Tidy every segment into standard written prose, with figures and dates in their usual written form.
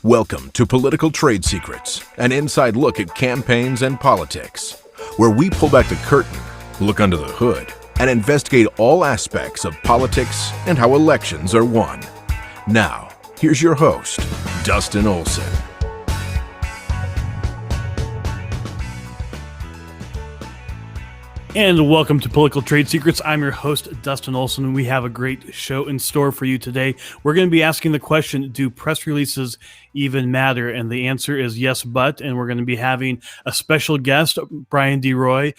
Welcome to Political Trade Secrets, an inside look at campaigns and politics, where we pull back the curtain, look under the hood, and investigate all aspects of politics and how elections are won. Now, here's your host, Dustin Olson. And welcome to Political Trade Secrets. I'm your host, Dustin Olson. We have a great show in store for you today. We're going to be asking the question, do press releases even matter? And the answer is yes, but. And we're going to be having a special guest, Brian DeRoy,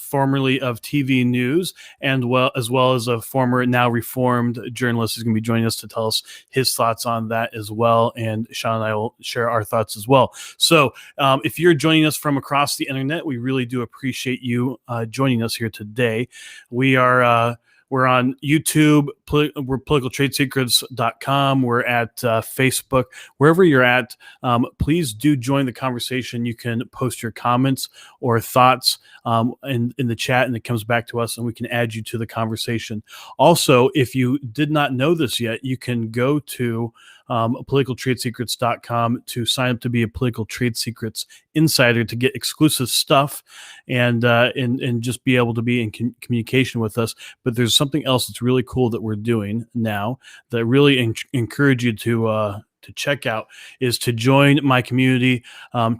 formerly of TV News, and as well as a former, now reformed journalist, is going to be joining us to tell us his thoughts on that as well. And Sean and I will share our thoughts as well. So if you're joining us from across the internet, we really do appreciate you joining us here today. We're on YouTube. We're politicaltradesecrets.com. We're at Facebook. Wherever you're at, please do join the conversation. You can post your comments or thoughts in the chat, and it comes back to us, and we can add you to the conversation. Also, if you did not know this yet, you can go to politicaltradesecrets.com to sign up to be a Political Trade Secrets insider to get exclusive stuff and just be able to be in communication with us. But there's something else that's really cool that we're doing now that I really encourage you to check out, is to join my community,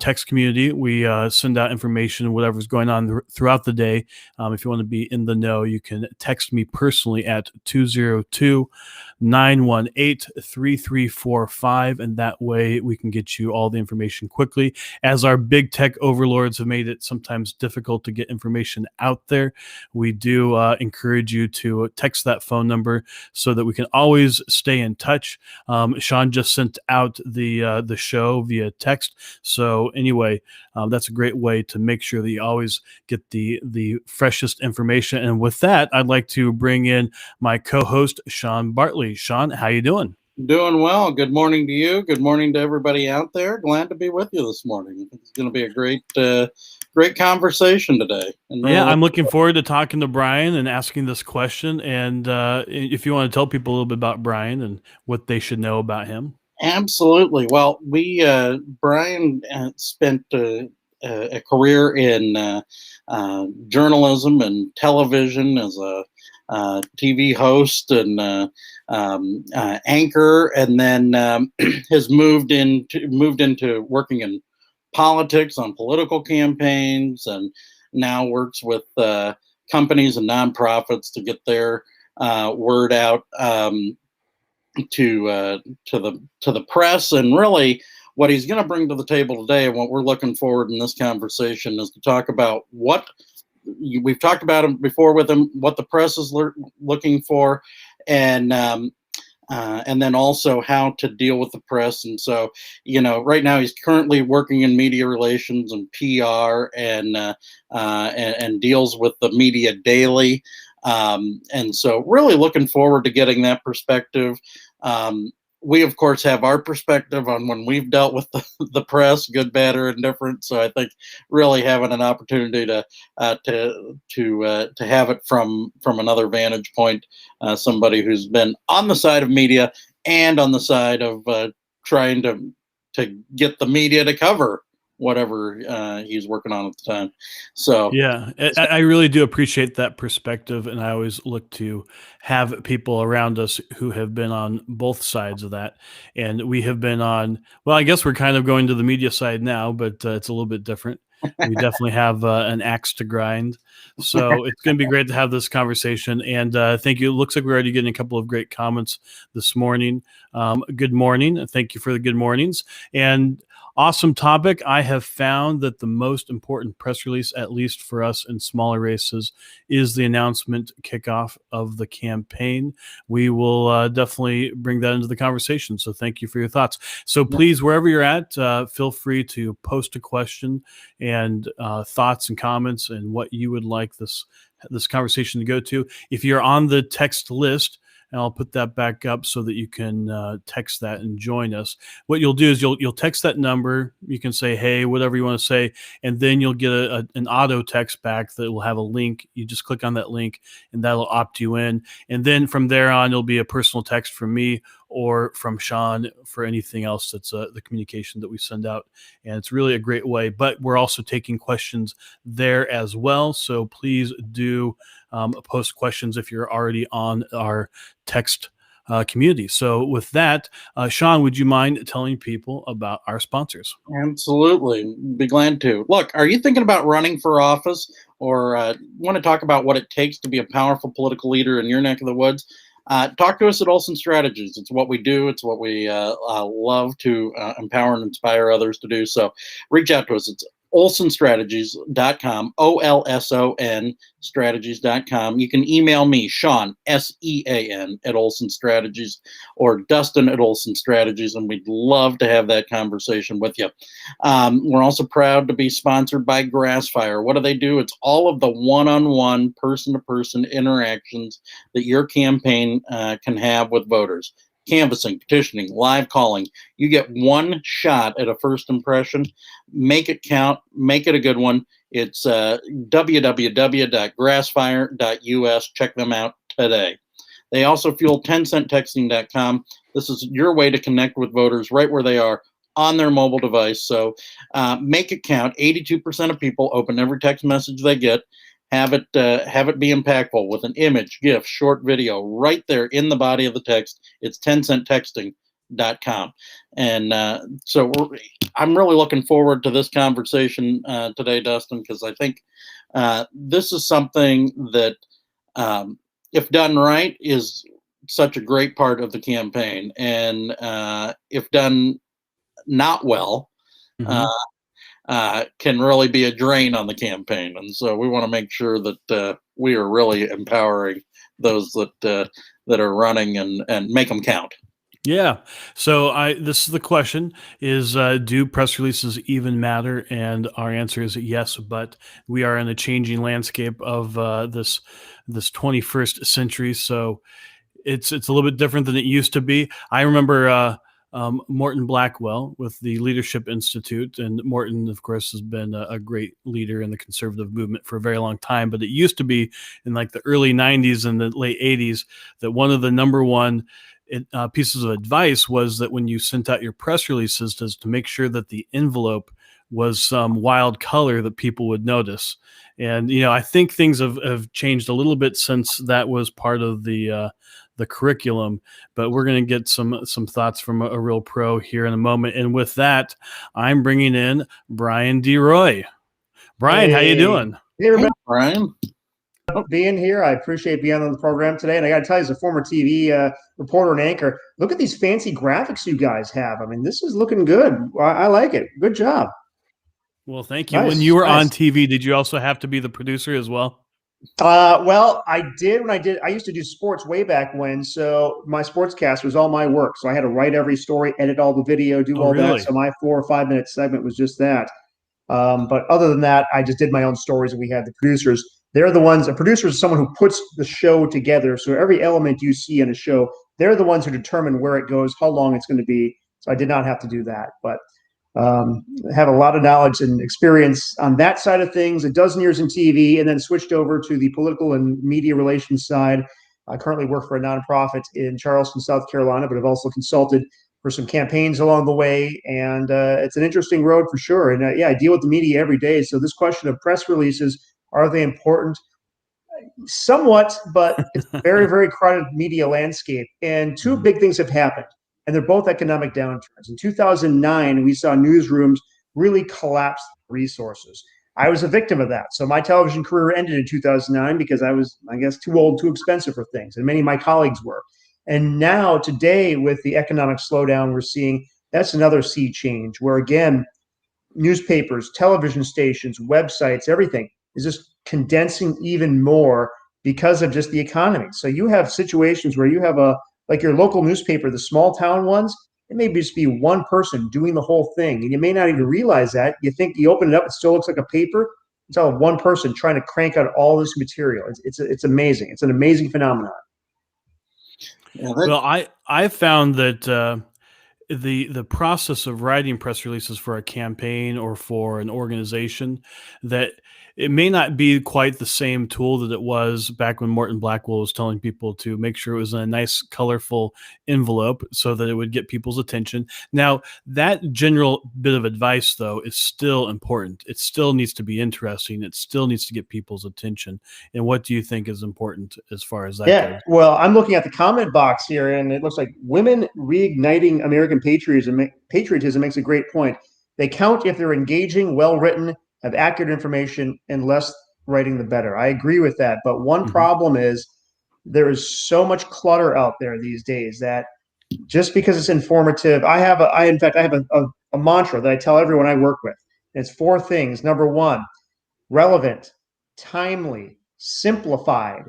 text community. We send out information, whatever's going on throughout the day. If you want to be in the know, you can text me personally at 202-918-3345, and that way we can get you all the information quickly. As our big tech overlords have made it sometimes difficult to get information out there, we do encourage you to text that phone number so that we can always stay in touch. Sean just sent out the show via text. So anyway, that's a great way to make sure that you always get the freshest information. And with that, I'd like to bring in my co-host, Sean Bartley. Sean, how you doing? Doing well. Good morning to you. Good morning to everybody out there. Glad to be with you this morning. It's going to be a great conversation today. And I'm looking forward to talking to Brian and asking this question. And if you want to tell people a little bit about Brian and what they should know about him. Absolutely. Well, Brian spent a career in journalism and television as a TV host and anchor, and then has moved into working in politics on political campaigns, and now works with companies and nonprofits to get their word out to the press. And really, what he's going to bring to the table today, and what we're looking forward in this conversation, is to talk about what we've talked about him before with him, what the press is looking for, and then also how to deal with the press. And so, right now he's currently working in media relations and PR, and deals with the media daily. And so really looking forward to getting that perspective. We, of course, have our perspective on when we've dealt with the press, good, bad, or indifferent. So I think really having an opportunity to have it from another vantage point, somebody who's been on the side of media and on the side of trying to get the media to cover whatever he's working on at the time. So yeah, I really do appreciate that perspective, and I always look to have people around us who have been on both sides of that. And we have been on, well, I guess we're kind of going to the media side now, but it's a little bit different. We definitely have an axe to grind. So it's going to be great to have this conversation. And thank you. It looks like we're already getting a couple of great comments this morning. Good morning. Thank you for the good mornings. And awesome topic. I have found that the most important press release, at least for us in smaller races, is the announcement kickoff of the campaign. We will definitely bring that into the conversation. So thank you for your thoughts. So please, wherever you're at, feel free to post a question and thoughts and comments and what you would like this conversation to go to. If you're on the text list, and I'll put that back up so that you can text that and join us. What you'll do is you'll text that number. You can say, hey, whatever you want to say, and then you'll get an auto text back that will have a link. You just click on that link, and that'll opt you in. And then from there on, it'll be a personal text from me or from Sean for anything else that's the communication that we send out. And it's really a great way. But we're also taking questions there as well. So please do post questions if you're already on our text community. So with that, Sean, would you mind telling people about our sponsors? Absolutely. Be glad to. Look, are you thinking about running for office or want to talk about what it takes to be a powerful political leader in your neck of the woods? Talk to us at Olson Strategies. It's what we do. It's what we love to empower and inspire others to do. So reach out to us. It's olsonstrategies.com, OLSON strategies.com. You can email me, Sean, SEAN, at Olson Strategies, or Dustin at Olson Strategies, and we'd love to have that conversation with you. We're also proud to be sponsored by Grassfire. What do? It's all of the one-on-one, person-to-person interactions that your campaign can have with voters. Canvassing, petitioning, live calling. You get one shot at a first impression. Make it count. Make it a good one. It's www.grassfire.us. Check them out today. They also fuel 10centtexting.com. This is your way to connect with voters right where they are on their mobile device. So make it count. 82% of people open every text message they get. Have it be impactful with an image, GIF, short video right there in the body of the text. It's 10centtexting.com. And so I'm really looking forward to this conversation today, Dustin, because I think this is something that, if done right, is such a great part of the campaign. And if done not well, can really be a drain on the campaign. And so we want to make sure that we are really empowering those that are running and make them count. Yeah. So this is the question is, do press releases even matter? And our answer is yes, but we are in a changing landscape of this 21st century. So it's a little bit different than it used to be. I remember Morton Blackwell with the Leadership Institute. And Morton, of course, has been a great leader in the conservative movement for a very long time. But it used to be in like the early 90s and the late 80s that one of the number one pieces of advice was that when you sent out your press releases, to make sure that the envelope was some wild color that people would notice. And, I think things have changed a little bit since that was part of the curriculum, but we're going to get some thoughts from a real pro here in a moment. And with that, I'm bringing in Brian DeRoy. Brian, how you doing? Hey, everybody. Brian. Being here. I appreciate being on the program today. And I got to tell you, as a former TV reporter and anchor, look at these fancy graphics you guys have. I mean, this is looking good. I like it. Good job. Well, thank you. Nice, when you were on nice. TV, did you also have to be the producer as well? Well, I did I used to do sports way back when. So my sportscast was all my work. So I had to write every story, edit all the video, do all really? that. So my 4 or 5 minute segment was just that. But other than that, I just did my own stories, and we had the producers. They're the ones. A producer is someone who puts the show together. So every element you see in a show, they're the ones who determine where it goes, how long it's going to be. So I did not have to do that, but have a lot of knowledge and experience on that side of things. 12 years in TV, and then switched over to the political and media relations side. I currently work for a nonprofit in Charleston, South Carolina, but I've also consulted for some campaigns along the way. And it's an interesting road for sure. And I deal with the media every day. So this question of press releases, are they important? Somewhat, but it's a very, very crowded media landscape. And two big things have happened, and they're both economic downturns. In 2009, we saw newsrooms really collapse resources. I was a victim of that. So my television career ended in 2009 because I was, I guess, too old, too expensive for things. And many of my colleagues were. And now today, with the economic slowdown we're seeing, that's another sea change where, again, newspapers, television stations, websites, everything is just condensing even more because of just the economy. So you have situations where you have like your local newspaper, the small town ones, it may just be one person doing the whole thing. And you may not even realize that. You think you open it up, it still looks like a paper. It's all one person trying to crank out all this material. It's amazing. It's an amazing phenomenon. Well, I found that the process of writing press releases for a campaign or for an organization, that it may not be quite the same tool that it was back when Morton Blackwell was telling people to make sure it was in a nice, colorful envelope so that it would get people's attention. Now, that general bit of advice, though, is still important. It still needs to be interesting. It still needs to get people's attention. And what do you think is important as far as that Yeah, goes? well, I'm looking at the comment box here, and it looks like women reigniting American patriotism makes a great point. They count if they're engaging, well written, have accurate information, and less writing the better. I agree with that. But one problem is there is so much clutter out there these days that just because it's informative, in fact, I have a mantra that I tell everyone I work with. And it's 4 things. Number 1, relevant, timely, simplified.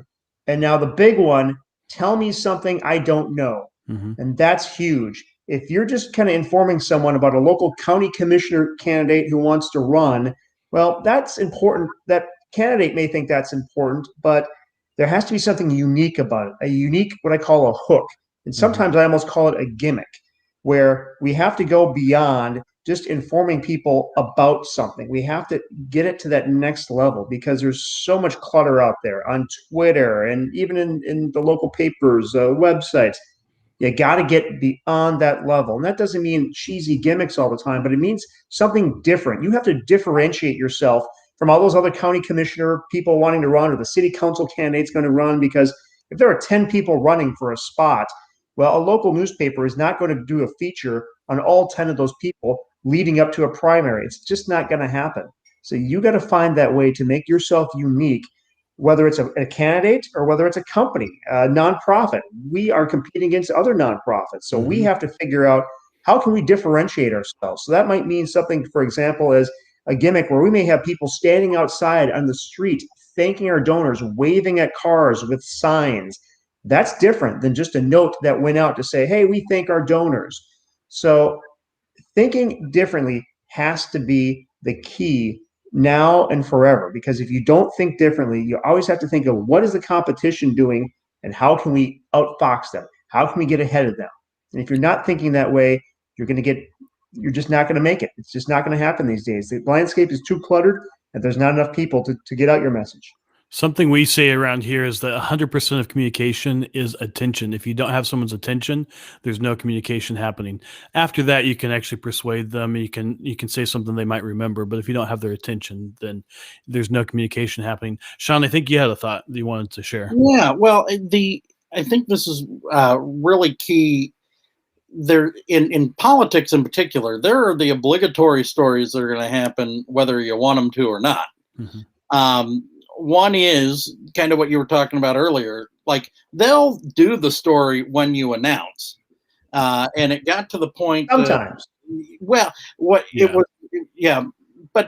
And now the big one, tell me something I don't know. And that's huge. If you're just kind of informing someone about a local county commissioner candidate who wants to run, well, that's important. That candidate may think that's important, but there has to be something unique about it, a unique, what I call a hook. And sometimes I almost call it a gimmick, where we have to go beyond just informing people about something. We have to get it to that next level because there's so much clutter out there on Twitter and even in the local papers, websites. You got to get beyond that level. And that doesn't mean cheesy gimmicks all the time, but it means something different. You have to differentiate yourself from all those other county commissioner people wanting to run or the city council candidates going to run, because if there are 10 people running for a spot, well, a local newspaper is not going to do a feature on all 10 of those people leading up to a primary. It's just not going to happen. So you got to find that way to make yourself unique, whether it's a candidate or whether it's a company, a nonprofit. We are competing against other nonprofits. So we have to figure out how can we differentiate ourselves. So that might mean something, for example, as a gimmick where we may have people standing outside on the street, thanking our donors, waving at cars with signs. That's different than just a note that went out to say, hey, we thank our donors. So thinking differently has to be the key now and forever, because if you don't think differently, you always have to think of what is the competition doing and how can we outfox them? How can we get ahead of them? And if you're not thinking that way, you're just not going to make it. It's just not going to happen these days. The landscape is too cluttered and there's not enough people to get out your message. Something we say around here is that 100% of communication is attention. If you don't have someone's attention, there's no communication happening. After that, you can actually persuade them. You can say something they might remember, but if you don't have their attention, then there's no communication happening. Sean, I think you had a thought that you wanted to share. Yeah, well, I think this is really key. There in politics in particular, there are the obligatory stories that are going to happen whether you want them to or not. One is kind of what you were talking about earlier. Like, they'll do the story when you announce. And it got to the point Sometimes. But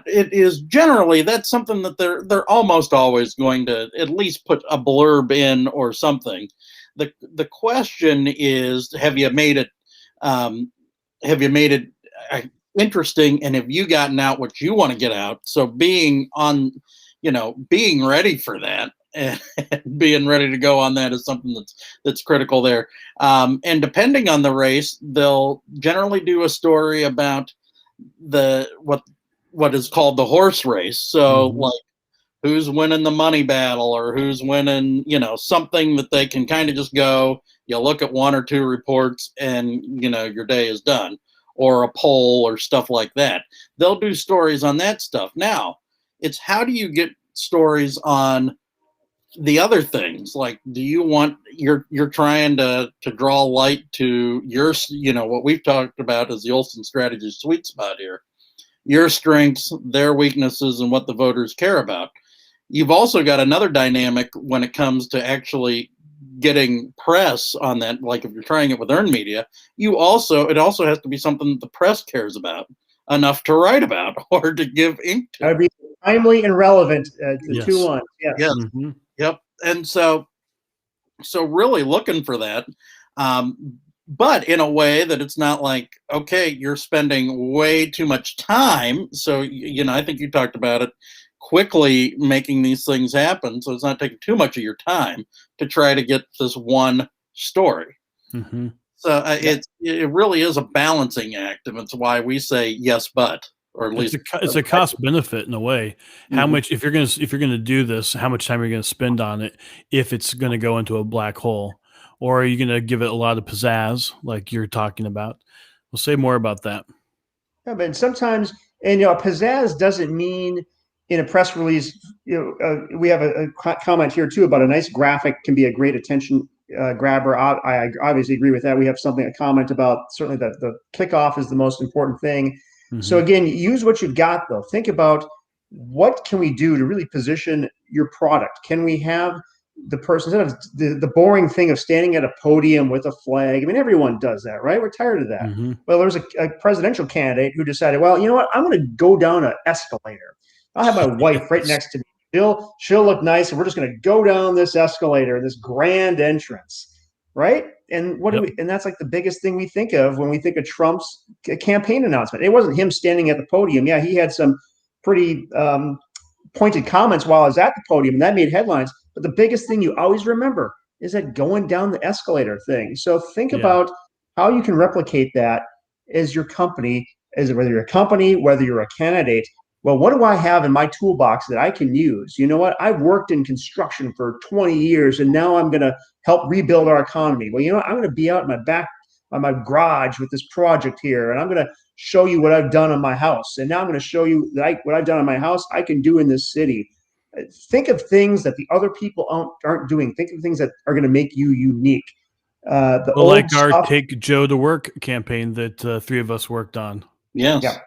it is generally, that's something that they're almost always going to at least put a blurb in or something. The question is, have you made it interesting, and have you gotten out what you want to get out? So being ready for that and being ready to go on that is something that's critical there. And depending on the race, they'll generally do a story about what is called the horse race. So like who's winning the money battle, or who's winning, something that they can kind of just go, you look at 1 or 2 reports and, your day is done, or a poll or stuff like that. They'll do stories on that stuff. Now, it's how do you get stories on the other things? Like, do you want, you're trying to draw light to your, what we've talked about as the Olson strategy sweet spot here, your strengths, their weaknesses, and what the voters care about. You've also got another dynamic when it comes to actually getting press on that. Like, if you're trying it with earned media, it also has to be something that the press cares about enough to write about or to give ink to. Got to be timely and relevant. The 2 ones. Yes. Yes. Yep. And so really looking for that, but in a way that it's not like, okay, you're spending way too much time. So, I think you talked about it, quickly making these things happen. So it's not taking too much of your time to try to get this one story. So it really is a balancing act, and it's why we say yes, but, or at least It's a cost benefit in a way. How much, if you're gonna do this, how much time are you gonna spend on it if it's gonna go into a black hole, or are you gonna give it a lot of pizzazz like you're talking about? We'll say more about that. Yeah, but sometimes, and pizzazz doesn't mean in a press release. We have a comment here too about a nice graphic can be a great attention grabber. I obviously agree with that. We have a comment about certainly that the kickoff is the most important thing. So again, use what you've got though. Think about what can we do to really position your product. Can we have the person, instead of the boring thing of standing at a podium with a flag? I mean, everyone does that, right? We're tired of that. Well, there was a presidential candidate who decided, well, you know what? I'm going to go down an escalator. I'll have my wife right next to me. She'll look nice, and we're just going to go down this escalator, this grand entrance, right? And what do we? And that's like the biggest thing we think of when we think of Trump's campaign announcement. It wasn't him standing at the podium. Yeah, he had some pretty pointed comments while I was at the podium, and that made headlines. But the biggest thing you always remember is that going down the escalator thing. So think about how you can replicate that as your company, whether you're a company, whether you're a candidate. Well, what do I have in my toolbox that I can use? You know what? I've worked in construction for 20 years, and now I'm going to help rebuild our economy. Well, you know what? I'm going to be out in my garage with this project here, and I'm going to show you what I've done on my house. And now I'm going to show you that what I've done on my house, I can do in this city. Think of things that the other people aren't doing. Think of things that are going to make you unique. Like our Take Joe to Work campaign that three of us worked on. Yes. Yeah.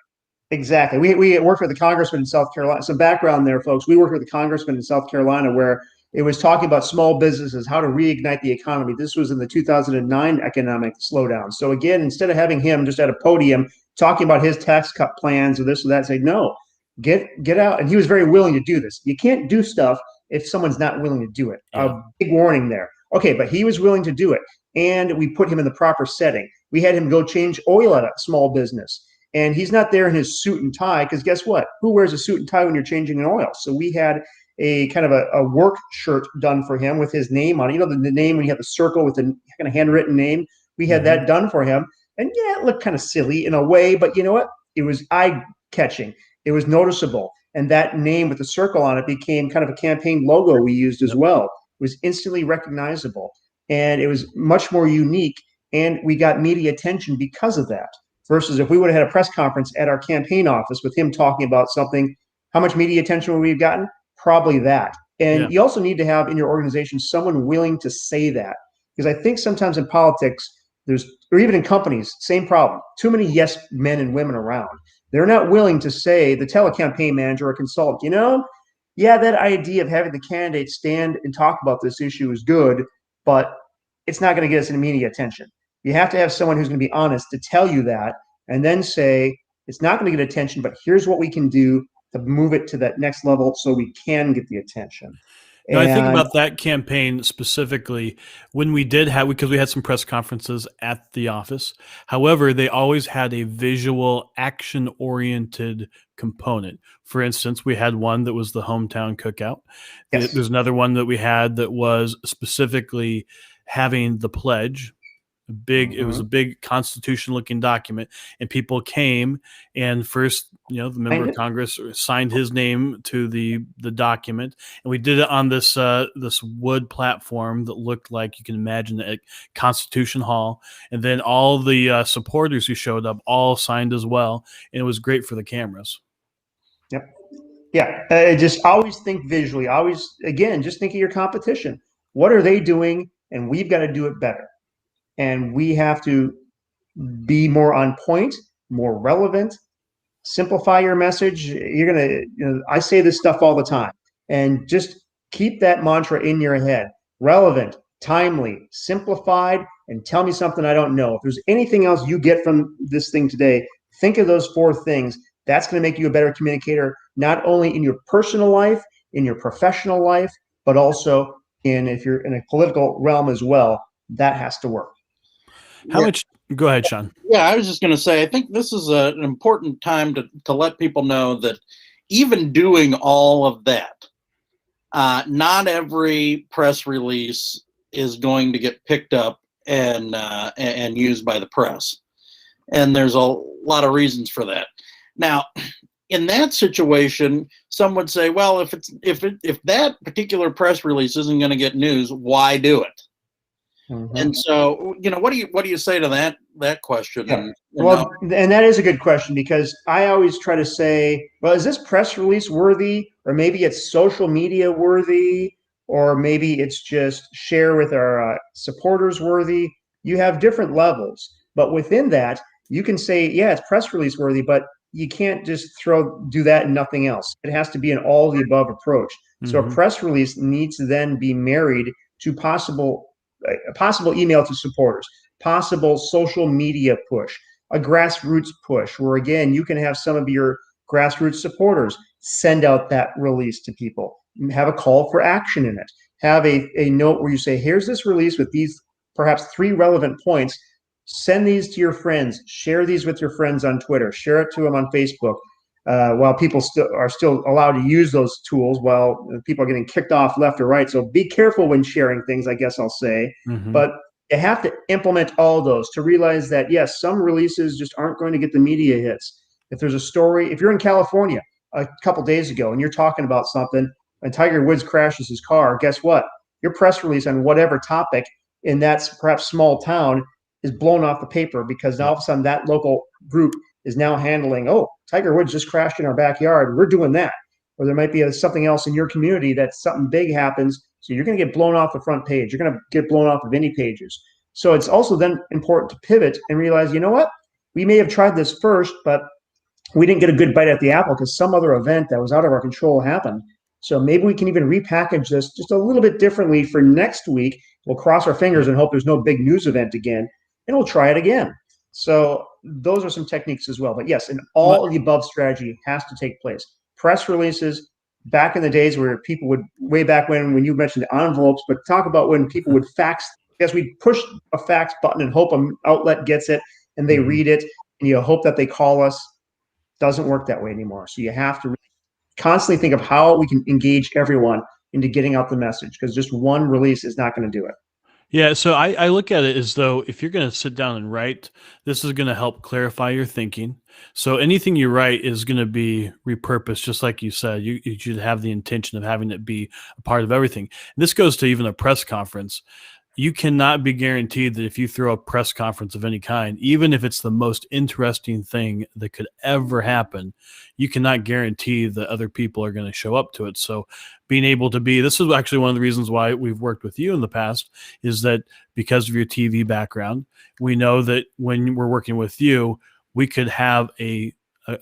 Exactly. We worked with a congressman in South Carolina. Some background there, folks. We worked with a congressman in South Carolina where it was talking about small businesses, how to reignite the economy. This was in the 2009 economic slowdown. So again, instead of having him just at a podium talking about his tax cut plans or this or that, say, no, get out. And he was very willing to do this. You can't do stuff if someone's not willing to do it. Yeah. A big warning there. Okay, but he was willing to do it. And we put him in the proper setting. We had him go change oil at a small business. And he's not there in his suit and tie, because guess what? Who wears a suit and tie when you're changing an oil? So we had a kind of a work shirt done for him with his name on it. You know, the name when you have the circle with the kind of handwritten name. We had that done for him. And yeah, it looked kind of silly in a way, but you know what? It was eye-catching. It was noticeable. And that name with the circle on it became kind of a campaign logo we used as well. It was instantly recognizable. And it was much more unique. And we got media attention because of that. Versus if we would have had a press conference at our campaign office with him talking about something, how much media attention would we have gotten? Probably that. And you also need to have in your organization someone willing to say that. Because I think sometimes in politics, or even in companies, same problem. Too many yes men and women around. They're not willing to say, to tell a campaign manager or consultant, you know, yeah, that idea of having the candidate stand and talk about this issue is good, but it's not going to get us any media attention. You have to have someone who's going to be honest to tell you that and then say, it's not going to get attention, but here's what we can do to move it to that next level so we can get the attention. Now, I think about that campaign specifically when we did have, because we had some press conferences at the office. However, they always had a visual action-oriented component. For instance, we had one that was the hometown cookout. Yes. There's another one that we had that was specifically having the pledge. It was a big constitution looking document, and people came and first, the member of Congress signed his name to the document, and we did it on this wood platform that looked like you can imagine a Constitution Hall, and then all the supporters who showed up all signed as well, and it was great for the cameras. Yep. Yeah. Just always think visually. Always, again, just think of your competition. What are they doing? And we've got to do it better. And we have to be more on point, more relevant, simplify your message. I say this stuff all the time, and just keep that mantra in your head. Relevant, timely, simplified, and tell me something I don't know. If there's anything else you get from this thing today, think of those 4 things. That's going to make you a better communicator, not only in your personal life, in your professional life, but also if you're in a political realm as well. That has to work. How much? Go ahead, Sean. Yeah, I was just going to say, I think this is an important time to let people know that even doing all of that, not every press release is going to get picked up and used by the press. And there's a lot of reasons for that. Now, in that situation, some would say, well, if that particular press release isn't going to get news, why do it? Mm-hmm. And so, what do you say to that question? Yeah. Well, and that is a good question, because I always try to say, well, is this press release worthy, or maybe it's social media worthy, or maybe it's just share with our supporters worthy? You have different levels, but within that, you can say, yeah, it's press release worthy, but you can't just do that and nothing else. It has to be an all the above approach. Mm-hmm. So a press release needs to then be married to a possible email to supporters, possible social media push, a grassroots push, where again, you can have some of your grassroots supporters send out that release to people, have a call for action in it, have a note where you say, here's this release with these perhaps 3 relevant points. Send these to your friends, share these with your friends on Twitter, share it to them on Facebook, while people are still allowed to use those tools, while people are getting kicked off left or right. So be careful when sharing things, I guess I'll say. Mm-hmm. But you have to implement all those to realize that, yes, some releases just aren't going to get the media hits. If there's a story, if you're in California a couple days ago and you're talking about something and Tiger Woods crashes his car, guess what? Your press release on whatever topic in that perhaps small town is blown off the paper, because now all of a sudden that local group is now handling, oh, Tiger Woods just crashed in our backyard, we're doing that. Or there might be something else in your community that something big happens, so you're going to get blown off the front page. You're going to get blown off of any pages. So it's also then important to pivot and realize, you know what? We may have tried this first, but we didn't get a good bite at the apple because some other event that was out of our control happened. So maybe we can even repackage this just a little bit differently for next week. We'll cross our fingers and hope there's no big news event again, and we'll try it again. So those are some techniques as well. But yes, an all of the above strategy has to take place. Press releases, back in the days where people would, way back when you mentioned the envelopes, but talk about when people would fax. Yes, we push a fax button and hope an outlet gets it and they read it, and you hope that they call us. Doesn't work that way anymore. So you have to constantly think of how we can engage everyone into getting out the message, because just one release is not going to do it. Yeah, so I look at it as though if you're going to sit down and write, this is going to help clarify your thinking. So anything you write is going to be repurposed, just like you said. You should have the intention of having it be a part of everything. And this goes to even a press conference. You cannot be guaranteed that if you throw a press conference of any kind, even if it's the most interesting thing that could ever happen, you cannot guarantee that other people are going to show up to it. So being able to this is actually one of the reasons why we've worked with you in the past, is that because of your TV background, we know that when we're working with you, we could have a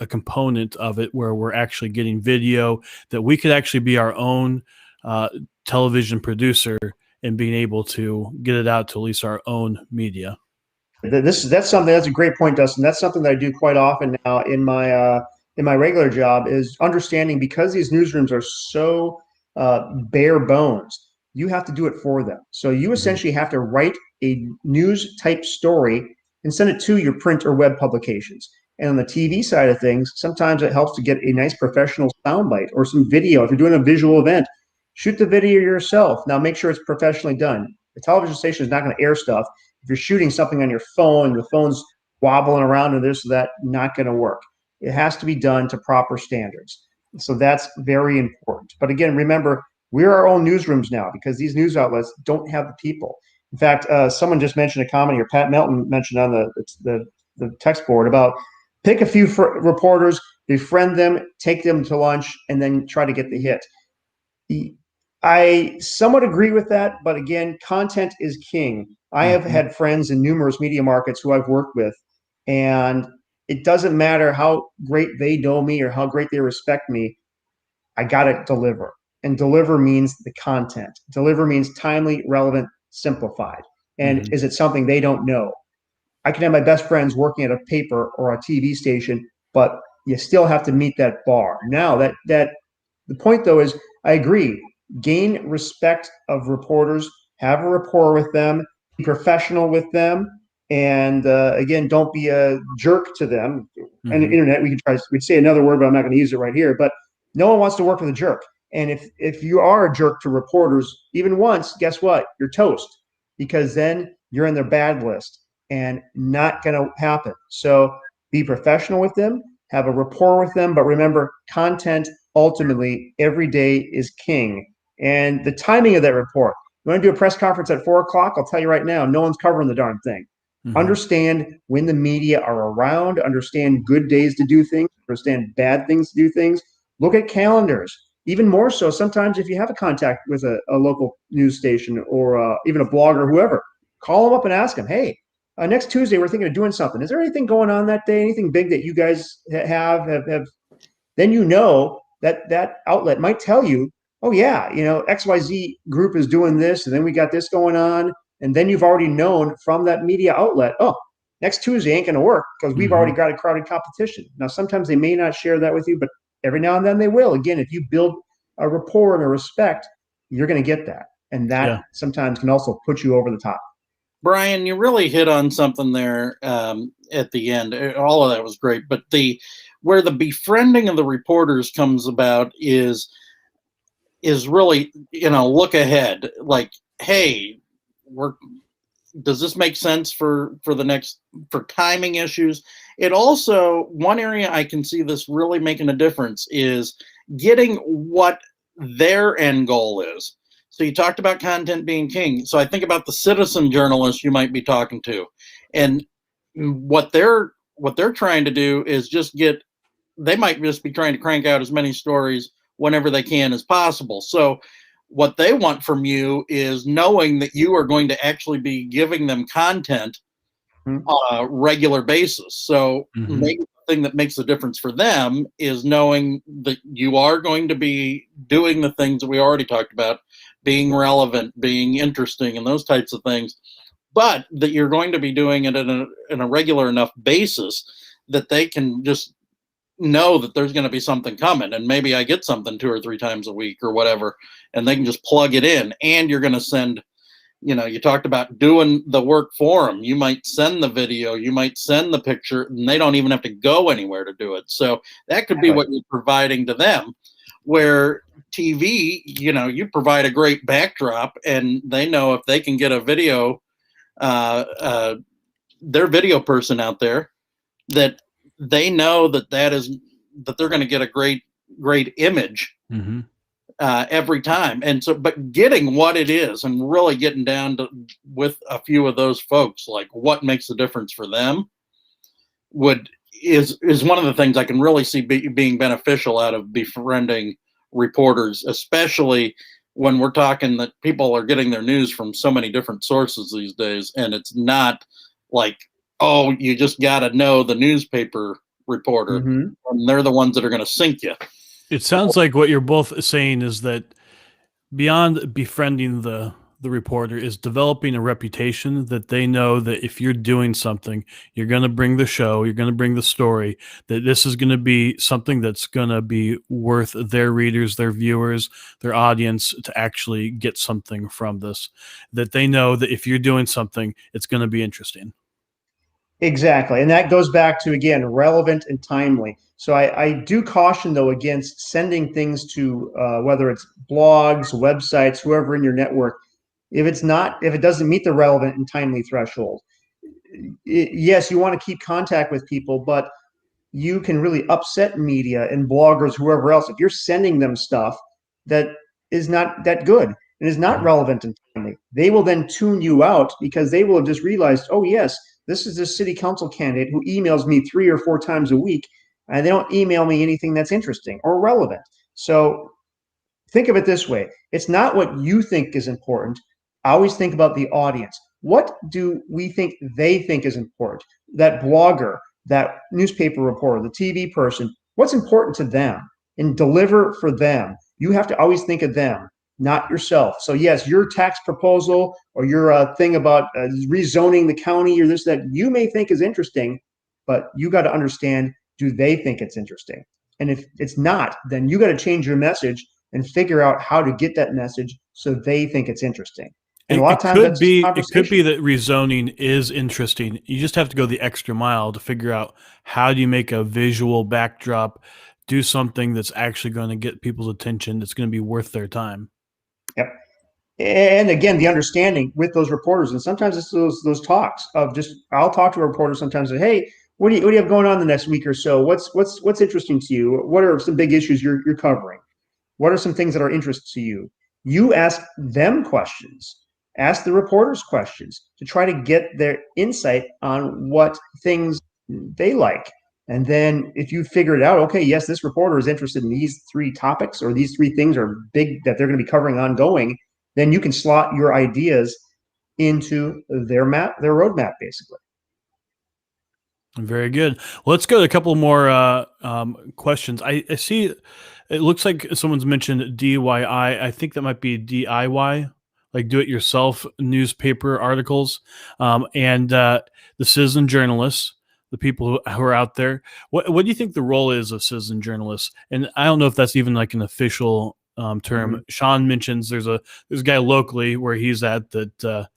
component of it where we're actually getting video, that we could actually be our own television producer and being able to get it out to at least our own media. That's a great point, Dustin. That's something that I do quite often now in my regular job, is understanding, because these newsrooms are so bare bones, you have to do it for them. So you essentially have to write a news type story and send it to your print or web publications. And on the TV side of things, sometimes it helps to get a nice professional soundbite or some video. If you're doing a visual event, shoot the video yourself. Now make sure it's professionally done. The television station is not going to air stuff. If you're shooting something on your phone, the phone's wobbling around and this or that, not going to work. It has to be done to proper standards. So that's very important. But again, remember, we're our own newsrooms now, because these news outlets don't have the people. In fact, someone just mentioned a comment here. Pat Melton mentioned on the text board about pick a few reporters, befriend them, take them to lunch, and then try to get the hit. I somewhat agree with that, but again, content is king. I have had friends in numerous media markets who I've worked with, and it doesn't matter how great they know me or how great they respect me. I got to deliver. And deliver means the content. Deliver means timely, relevant, simplified. And is it something they don't know? I can have my best friends working at a paper or a TV station, but you still have to meet that bar. Now, that the point, though, is I agree. Gain respect of reporters, have a rapport with them, be professional with them, and again, don't be a jerk to them. And the internet, we'd say another word, but I'm not going to use it right here. But no one wants to work with a jerk. And if you are a jerk to reporters even once, guess what? You're toast, because then you're on their bad list, and not going to happen. So be professional with them, have a rapport with them, but remember, content ultimately every day is king. And the timing of that report. You want to do a press conference at 4 o'clock? I'll tell you right now, no one's covering the darn thing. Mhm. Understand when the media are around, understand good days to do things, understand bad things to do things. Look at calendars. Even more so, sometimes if you have a contact with a local news station or even a blogger or whoever, call them up and ask them, hey, next Tuesday, we're thinking of doing something. Is there anything going on that day? Anything big that you guys have? Then you know that outlet might tell you, oh yeah, XYZ group is doing this, and then we got this going on. And then you've already known from that media outlet, oh, next Tuesday ain't going to work because we've already got a crowded competition. Now, sometimes they may not share that with you, but every now and then they will. Again, if you build a rapport and a respect, you're going to get that. And that sometimes can also put you over the top. Brian, you really hit on something there at the end. All of that was great, but where the befriending of the reporters comes about is really, look ahead. Like, hey, does this make sense for timing issues? It also, one area I can see this really making a difference is getting what their end goal is. So you talked about content being king. So I think about the citizen journalists you might be talking to, and what they're trying to do is they might just be trying to crank out as many stories whenever they can as possible. So what they want from you is knowing that you are going to actually be giving them content on a regular basis. So maybe the thing that makes the difference for them is knowing that you are going to be doing the things that we already talked about, being relevant, being interesting, and those types of things, but that you're going to be doing it in a regular enough basis that they can just know that there's going to be something coming, and maybe I get something 2 or 3 times a week or whatever, and they can just plug it in. And you're going to send, you talked about doing the work for them. You might send the video, you might send the picture, and they don't even have to go anywhere to do it. So that could be what you're providing to them, where TV, you provide a great backdrop, and they know if they can get a video, their video person out there, that they know that they're going to get a great image every time. And so, but getting what it is and really getting down to with a few of those folks, like what makes the difference for them is one of the things I can really see being beneficial out of befriending reporters, especially when we're talking that people are getting their news from so many different sources these days. And it's not like, oh, you just got to know the newspaper reporter, and they're the ones that are going to sink you. It sounds like what you're both saying is that beyond befriending the reporter is developing a reputation that they know that if you're doing something, you're going to bring the show, you're going to bring the story, that this is going to be something that's going to be worth their readers, their viewers, their audience to actually get something from this, that they know that if you're doing something, it's going to be interesting. Exactly. And that goes back to, again, relevant and timely. So I do caution, though, against sending things to whether it's blogs, websites, whoever in your network, if it doesn't meet the relevant and timely threshold. Yes, you want to keep contact with people, but you can really upset media and bloggers, whoever else, if you're sending them stuff that is not that good and is not relevant and timely. They will then tune you out because they will have just realized, oh, yes, this is this city council candidate who emails me 3 or 4 times a week, and they don't email me anything that's interesting or relevant. So think of it this way. It's not what you think is important. I always think about the audience. What do we think they think is important? That blogger, that newspaper reporter, the TV person, what's important to them? And deliver for them. You have to always think of them, not yourself. So yes, your tax proposal or your thing about rezoning the county or this, that you may think is interesting, but you got to understand, do they think it's interesting? And if it's not, then you got to change your message and figure out how to get that message so they think it's interesting. And a lot of times it could be that rezoning is interesting. You just have to go the extra mile to figure out how do you make a visual backdrop, do something that's actually going to get people's attention, that's going to be worth their time. Yep. And again, the understanding with those reporters, and sometimes it's those talks of just, I'll talk to a reporter sometimes and, hey, what do you have going on the next week or so? What's interesting to you? What are some big issues you're covering? What are some things that are interest to you? You ask them questions, ask the reporters questions to try to get their insight on what things they like. And then if you figure it out, okay, yes, this reporter is interested in these 3 topics, or these 3 things are big that they're going to be covering ongoing, then you can slot your ideas into their roadmap, basically. Very good. Well, let's go to a couple more questions. I see it looks like someone's mentioned DIY. I think that might be DIY, like do-it-yourself newspaper articles, and the citizen journalists, the people who are out there. What do you think the role is of citizen journalists? And I don't know if that's even like an official term. Mm-hmm. Sean mentions there's a guy locally where he's at that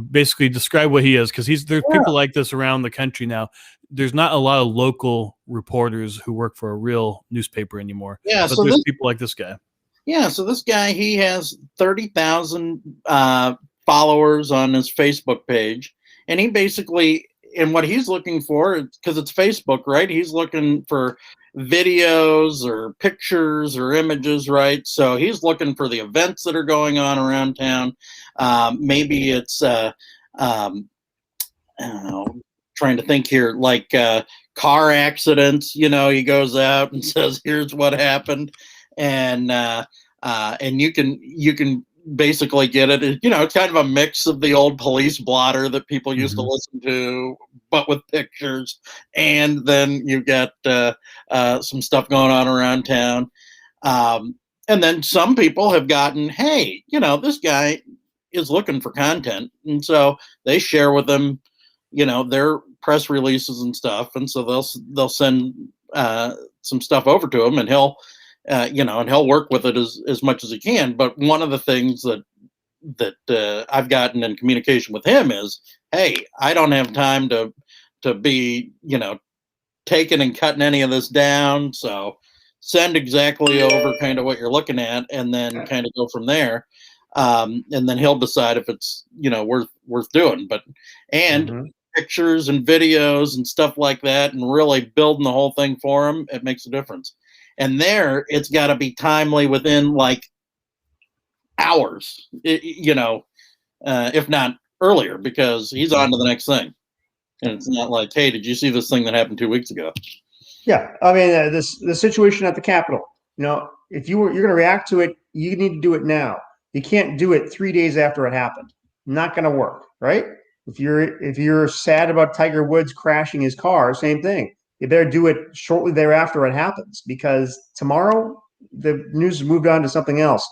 basically describe what he is, because there's people like this around the country now. There's not a lot of local reporters who work for a real newspaper anymore. Yeah, but so there's people like this guy. Yeah, so this guy, he has 30,000 followers on his Facebook page, and he basically, and what he's looking for, because it's Facebook, right? He's looking for videos or pictures or images, right? So he's looking for the events that are going on around town. Maybe it's I don't know, trying to think here, like car accidents. He goes out and says, "Here's what happened," and you can basically get it. It's kind of a mix of the old police blotter that people used to listen to, but with pictures, and then you get some stuff going on around town. And then some people have gotten, hey, this guy is looking for content, and so they share with them, their press releases and stuff, and so they'll send some stuff over to him, and he'll and he'll work with it as much as he can. But one of the things that I've gotten in communication with him is, hey, I don't have time to be taking and cutting any of this down, so send exactly over kind of what you're looking at, and then kind of go from there. And then he'll decide if it's worth doing. But pictures and videos and stuff like that, and really building the whole thing for him, it makes a difference. And there, it's got to be timely within like hours, if not earlier, because he's on to the next thing. And it's not like, hey, did you see this thing that happened 2 weeks ago? Yeah, I mean, the situation at the Capitol. If you're going to react to it, you need to do it now. You can't do it 3 days after it happened. Not going to work, right? If you're sad about Tiger Woods crashing his car, same thing. You better do it shortly thereafter it happens, because tomorrow the news has moved on to something else.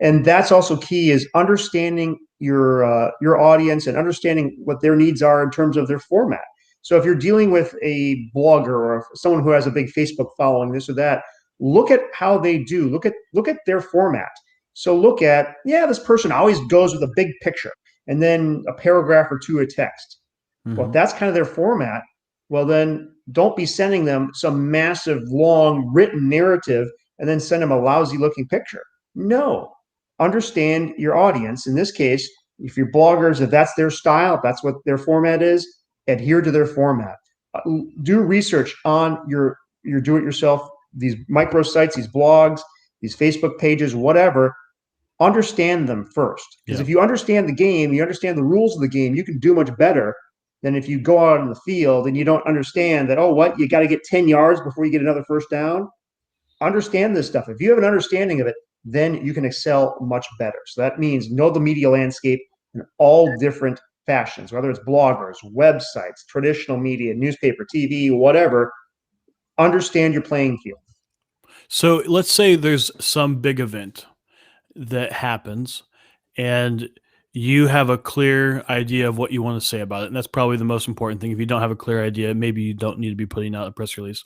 And that's also key, is understanding your audience and understanding what their needs are in terms of their format. So if you're dealing with a blogger or someone who has a big Facebook following, this or that, look at how they do. Look at their format. So look at, this person always goes with a big picture and then a paragraph or 2 of text. Well, if that's kind of their format, well, then don't be sending them some massive, long written narrative and then send them a lousy looking picture. No, understand your audience. In this case, if you're bloggers, if that's their style, if that's what their format is, adhere to their format. Do research on your do-it-yourself, these microsites, these blogs, these Facebook pages, whatever. Understand them first. Because if you understand the game, you understand the rules of the game, you can do much better than if you go out in the field and you don't understand that, you got to get 10 yards before you get another first down. Understand this stuff. If you have an understanding of it, then you can excel much better. So that means know the media landscape in all different fashions, whether it's bloggers, websites, traditional media, newspaper, TV, whatever. Understand your playing field. So let's say there's some big event that happens and you have a clear idea of what you want to say about it. And that's probably the most important thing. If you don't have a clear idea, maybe you don't need to be putting out a press release.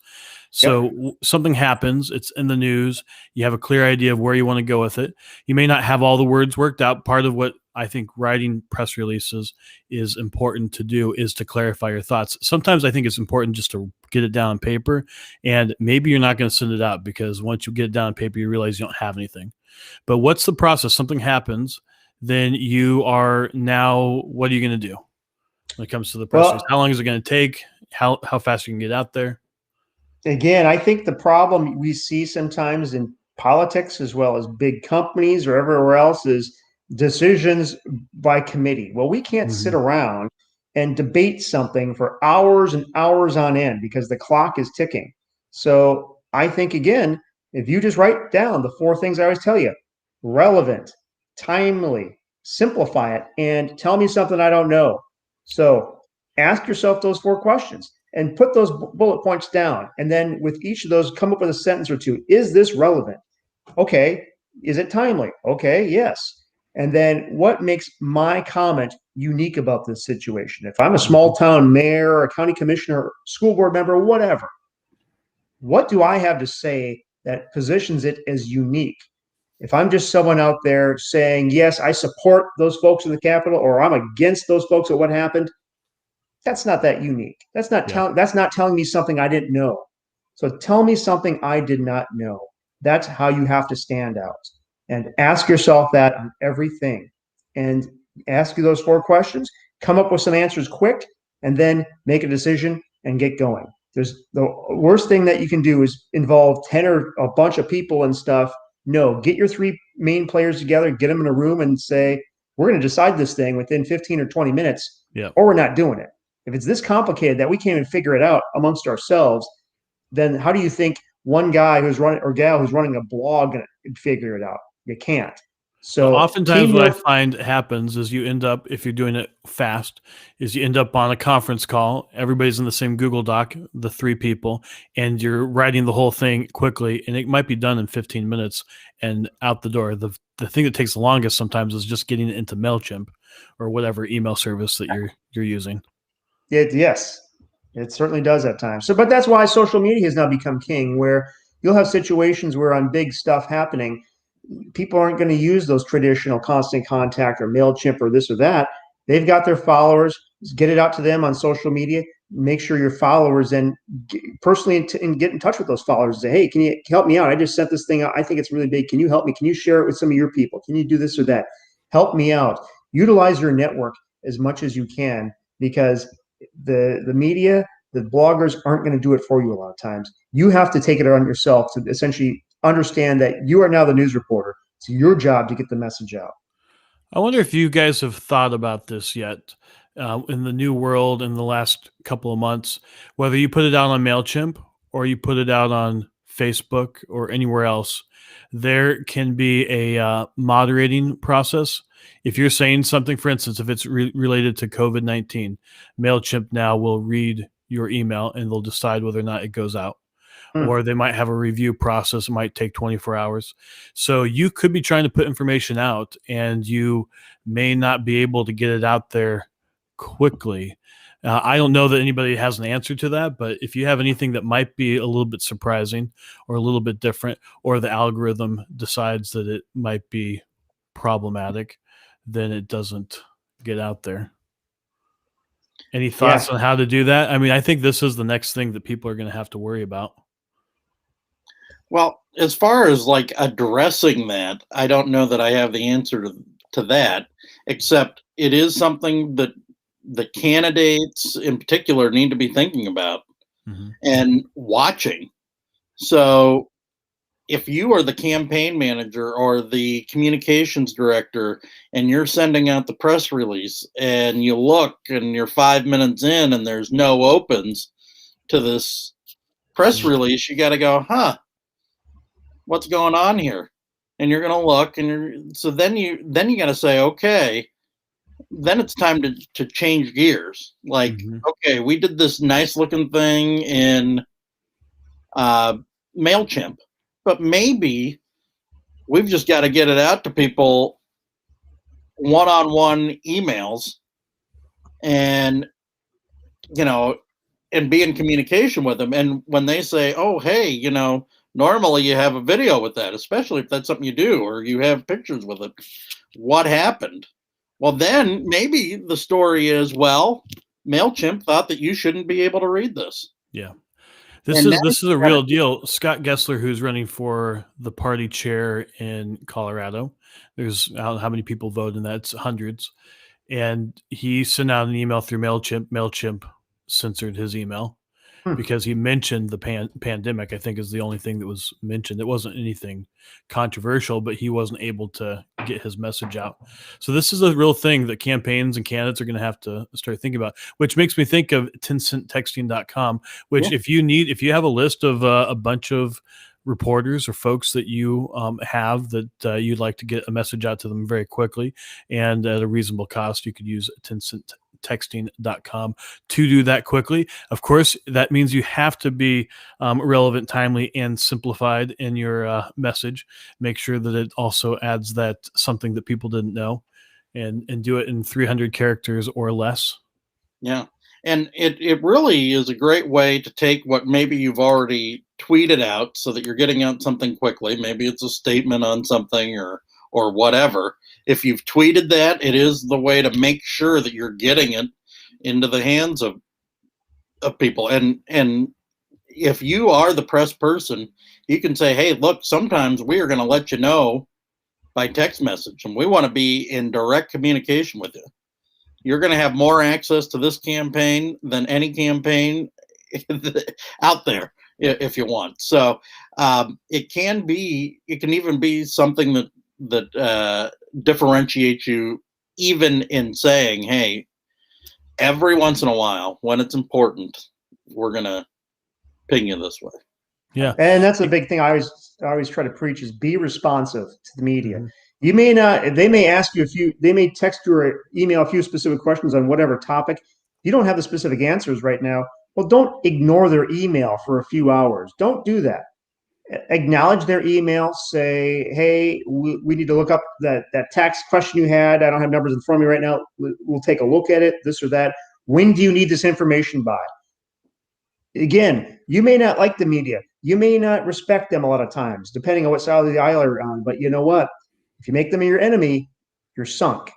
So something happens, it's in the news. You have a clear idea of where you want to go with it. You may not have all the words worked out. Part of what I think writing press releases is important to do is to clarify your thoughts. Sometimes I think it's important just to get it down on paper, and maybe you're not going to send it out because once you get it down on paper, you realize you don't have anything. But what's the process? Something happens. then you are now, what are you going to do when it comes to the press release? How long is it going to take? How fast you can get out there? Again, I think the problem we see sometimes in politics as well as big companies or everywhere else is decisions by committee. Well, we can't sit around and debate something for hours and hours on end because the clock is ticking. So I think, again, if you just write down the 4 things I always tell you: relevant, timely, simplify it, and tell me something I don't know. So ask yourself those 4 questions and put those bullet points down. And then with each of those, come up with a sentence or 2. Is this relevant? Okay. Is it timely? Okay. Yes. And then what makes my comment unique about this situation? If I'm a small town mayor, or a county commissioner, school board member, whatever, what do I have to say that positions it as unique? If I'm just someone out there saying, yes, I support those folks in the Capitol, or I'm against those folks at what happened, that's not that unique. That's not telling me something I didn't know. So tell me something I did not know. That's how you have to stand out. And ask yourself that on everything. And ask you those 4 questions, come up with some answers quick, and then make a decision and get going. There's the worst thing that you can do is involve 10 or a bunch of people and stuff. No, get your 3 main players together, get them in a room and say, we're going to decide this thing within 15 or 20 minutes, or we're not doing it. If it's this complicated that we can't even figure it out amongst ourselves, then how do you think one guy who's running or gal who's running a blog can figure it out? You can't. So oftentimes what I find happens is you end up, if you're doing it fast, is you end up on a conference call. Everybody's in the same Google Doc, the 3 people, and you're writing the whole thing quickly, and it might be done in 15 minutes and out the door. The thing that takes the longest sometimes is just getting it into MailChimp or whatever email service that you're using. Yes, it certainly does at times. So, but that's why social media has now become king, where you'll have situations where on big stuff happening, people aren't going to use those traditional constant contact or MailChimp or this or that. They've got their followers. Just get it out to them on social media. Make sure your followers then personally and get in touch with those followers and say, hey, can you help me out? I just sent this thing out. I think it's really big. Can you help me? Can you share it with some of your people? Can you do this or that? Help me out. Utilize your network as much as you can, because the media, the bloggers aren't going to do it for you a lot of times. You have to take it on yourself to essentially understand that you are now the news reporter. It's your job to get the message out. I wonder if you guys have thought about this yet in the new world in the last couple of months, whether you put it out on MailChimp or you put it out on Facebook or anywhere else, there can be a moderating process. If you're saying something, for instance, if it's related to COVID-19, MailChimp now will read your email and they'll decide whether or not it goes out. Or they might have a review process. It might take 24 hours. So you could be trying to put information out and you may not be able to get it out there quickly. I don't know that anybody has an answer to that, but if you have anything that might be a little bit surprising or a little bit different, or the algorithm decides that it might be problematic, then it doesn't get out there. Any thoughts on how to do that? I mean, I think this is the next thing that people are going to have to worry about. Well, as far as like addressing that, I don't know that I have the answer to that, except it is something that the candidates in particular need to be thinking about and watching. So if you are the campaign manager or the communications director and you're sending out the press release and you look and you're 5 minutes in and there's no opens to this press release, you got to go, what's going on here? And you're going to look and then you got to say, okay, then it's time to change gears. Like, okay, we did this nice looking thing in MailChimp, but maybe we've just got to get it out to people one-on-one emails and, and be in communication with them. And when they say, oh, hey, normally you have a video with that, especially if that's something you do, or you have pictures with it. What happened? Well, then maybe the story is, well, MailChimp thought that you shouldn't be able to read this. Yeah. This And is now this is you a gotta real deal. Scott Gessler, who's running for the party chair in Colorado, there's I don't know how many people vote in that. It's hundreds, and he sent out an email through Mailchimp. Mailchimp censored his email Hmm. because he mentioned the pandemic. I think is the only thing that was mentioned. It wasn't anything controversial, but he wasn't able to get his message out. So this is a real thing that campaigns and candidates are going to have to start thinking about, which makes me think of 10centtexting.com, which Yeah. if you have a list of a bunch of reporters or folks that you have that you'd like to get a message out to them very quickly and at a reasonable cost, you could use 10centtexting.com to do that quickly. Of course, that means you have to be relevant, timely, and simplified in your message. Make sure that it also adds that something that people didn't know, and do it in 300 characters or less. Yeah. And it really is a great way to take what maybe you've already tweeted out so that you're getting out something quickly. Maybe it's a statement on something or whatever. If you've tweeted that, it is the way to make sure that you're getting it into the hands of people. And if you are the press person, you can say, hey, look, sometimes we are going to let you know by text message, and we want to be in direct communication with you. You're going to have more access to this campaign than any campaign out there if you want. So it can even be something that differentiates you, even in saying, hey, every once in a while when it's important, we're going to ping you this way. Yeah. And that's a big thing I always try to preach is be responsive to the media. Mm-hmm. You may not, they may ask you they may text you or email a few specific questions on whatever topic. You don't have the specific answers right now. Well, don't ignore their email for a few hours. Don't do that. Acknowledge their email. Say, hey, we need to look up that tax question you had. I don't have numbers in front of me right now. We'll take a look at it, this or that. When do you need this information by? Again, you may not like the media. You may not respect them a lot of times, depending on what side of the aisle you're on. But you know what? If you make them your enemy, you're sunk.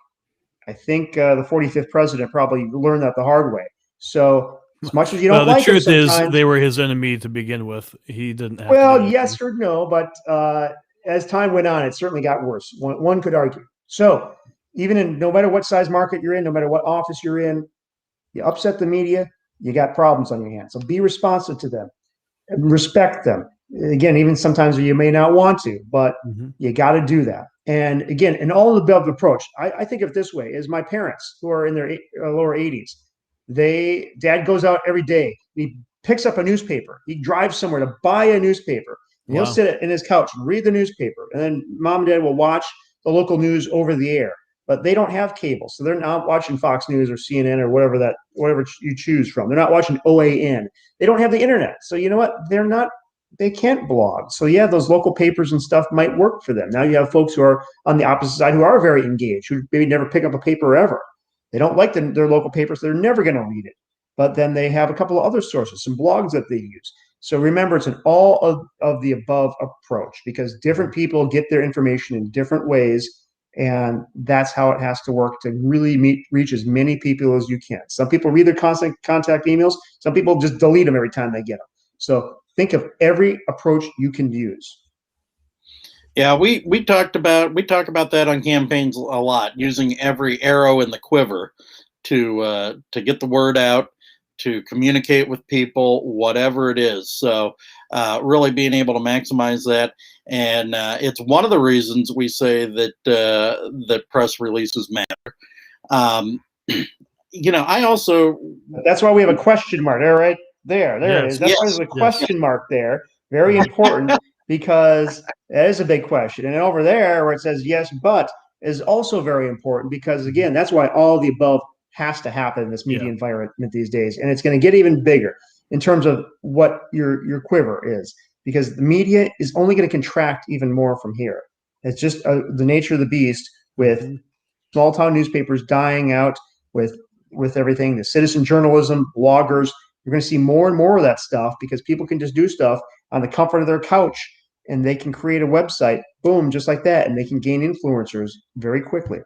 I think the 45th president probably learned that the hard way. So as much as you don't like the truth them is they were his enemy to begin with. He didn't have well, to yes or no, but as time went on, it certainly got worse. One could argue. So even in no matter what size market you're in, no matter what office you're in, you upset the media, you got problems on your hands. So be responsive to them, respect them. Again, even sometimes you may not want to, but you got to do that. And again, in all the above approach, I think of it this way: is my parents who are in their lower 80s. Dad goes out every day. He picks up a newspaper. He drives somewhere to buy a newspaper. And he'll sit in his couch and read the newspaper. And then mom and dad will watch the local news over the air. But they don't have cable, so they're not watching Fox News or CNN or whatever you choose from. They're not watching OAN. They don't have the internet, so you know what? They can't blog. So yeah, those local papers and stuff might work for them. Now you have folks who are on the opposite side who are very engaged, who maybe never pick up a paper ever. They don't like their local papers. They're never going to read it. But then they have a couple of other sources, some blogs that they use. So remember, it's an all of the above approach because different people get their information in different ways. And that's how it has to work to really reach as many people as you can. Some people read their constant contact emails. Some people just delete them every time they get them. So think of every approach you can use. Yeah, we talk about that on campaigns a lot, using every arrow in the quiver to get the word out, to communicate with people, whatever it is. So really being able to maximize that. And it's one of the reasons we say that press releases matter. I also... That's why we have a question mark there, right? There it is. That's why there's a question mark there. Very important because that is a big question. And over there where it says yes, but is also very important because, again, that's why all the above has to happen in this media environment these days. And it's going to get even bigger in terms of what your quiver is, because the media is only going to contract even more from here. It's just the nature of the beast with small town newspapers dying out, with everything, the citizen journalism, bloggers. You're going to see more and more of that stuff because people can just do stuff on the comfort of their couch and they can create a website, boom, just like that. And they can gain influencers very quickly.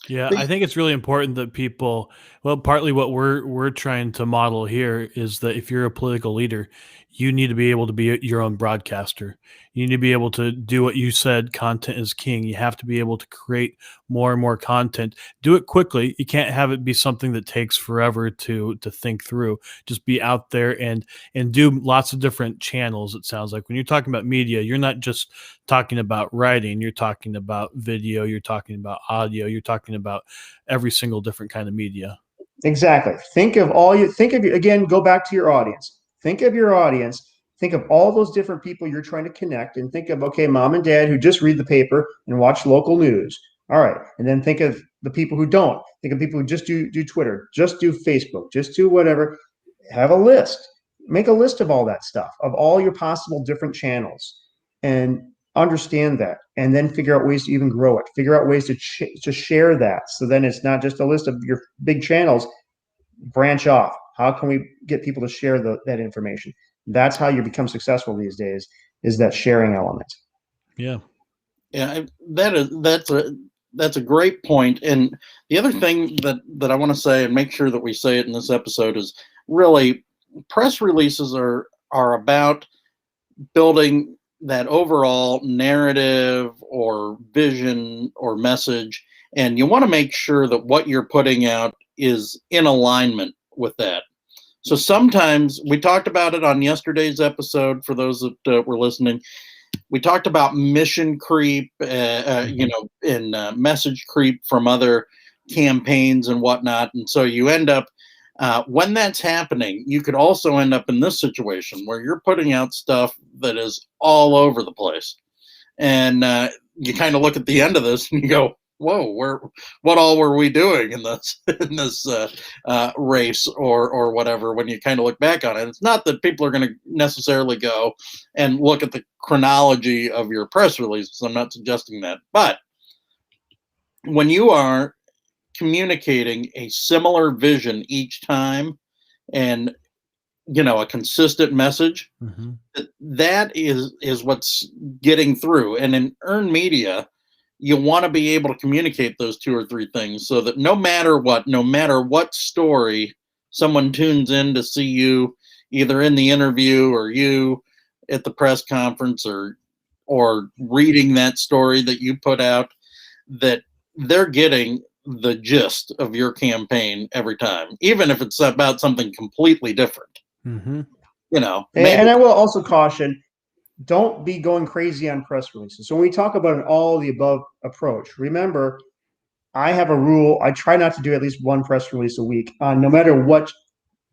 Yeah, I think it's really important that people, well, partly what we're trying to model here is that if you're a political leader, you need to be able to be your own broadcaster. You need to be able to do what you said. Content is king. You have to be able to create more and more content. Do it quickly. You can't have it be something that takes forever to think through. Just be out there and do lots of different channels. It sounds like when you're talking about media, you're not just talking about writing. You're talking about video. You're talking about audio. You're talking about every single different kind of media. Exactly. Think of again, go back to your audience. Think of your audience. Think of all those different people you're trying to connect, and think of, okay, mom and dad who just read the paper and watch local news. All right. And then think of the people who don't. Think of people who just do Twitter, just do Facebook, just do whatever. Have a list. Make a list of all that stuff, of all your possible different channels, and understand that, and then figure out ways to even grow it. Figure out ways to share that. So then it's not just a list of your big channels. Branch off. How can we get people to share that information? That's how you become successful these days, is that sharing element. Yeah. Yeah, that's a great point. And the other thing that I want to say, and make sure that we say it in this episode, is really press releases are about building that overall narrative or vision or message, and you want to make sure that what you're putting out is in alignment with that. So sometimes, we talked about it on yesterday's episode, for those that were listening. We talked about mission creep, and message creep from other campaigns and whatnot. And so you end up, when that's happening, you could also end up in this situation where you're putting out stuff that is all over the place. And you kind of look at the end of this and you go, whoa, what all were we doing in this race or whatever? When you kind of look back on it, it's not that people are going to necessarily go and look at the chronology of your press releases. I'm not suggesting that, but when you are communicating a similar vision each time, and a consistent message, that is what's getting through. And in earned media, you want to be able to communicate those two or three things, so that no matter what story someone tunes in to see you, either in the interview or you at the press conference, or reading that story that you put out, that they're getting the gist of your campaign every time, even if it's about something completely different. And I will also caution, don't be going crazy on press releases. So when we talk about an all of the above approach, remember, I have a rule. I try not to do at least one press release a week, no matter what,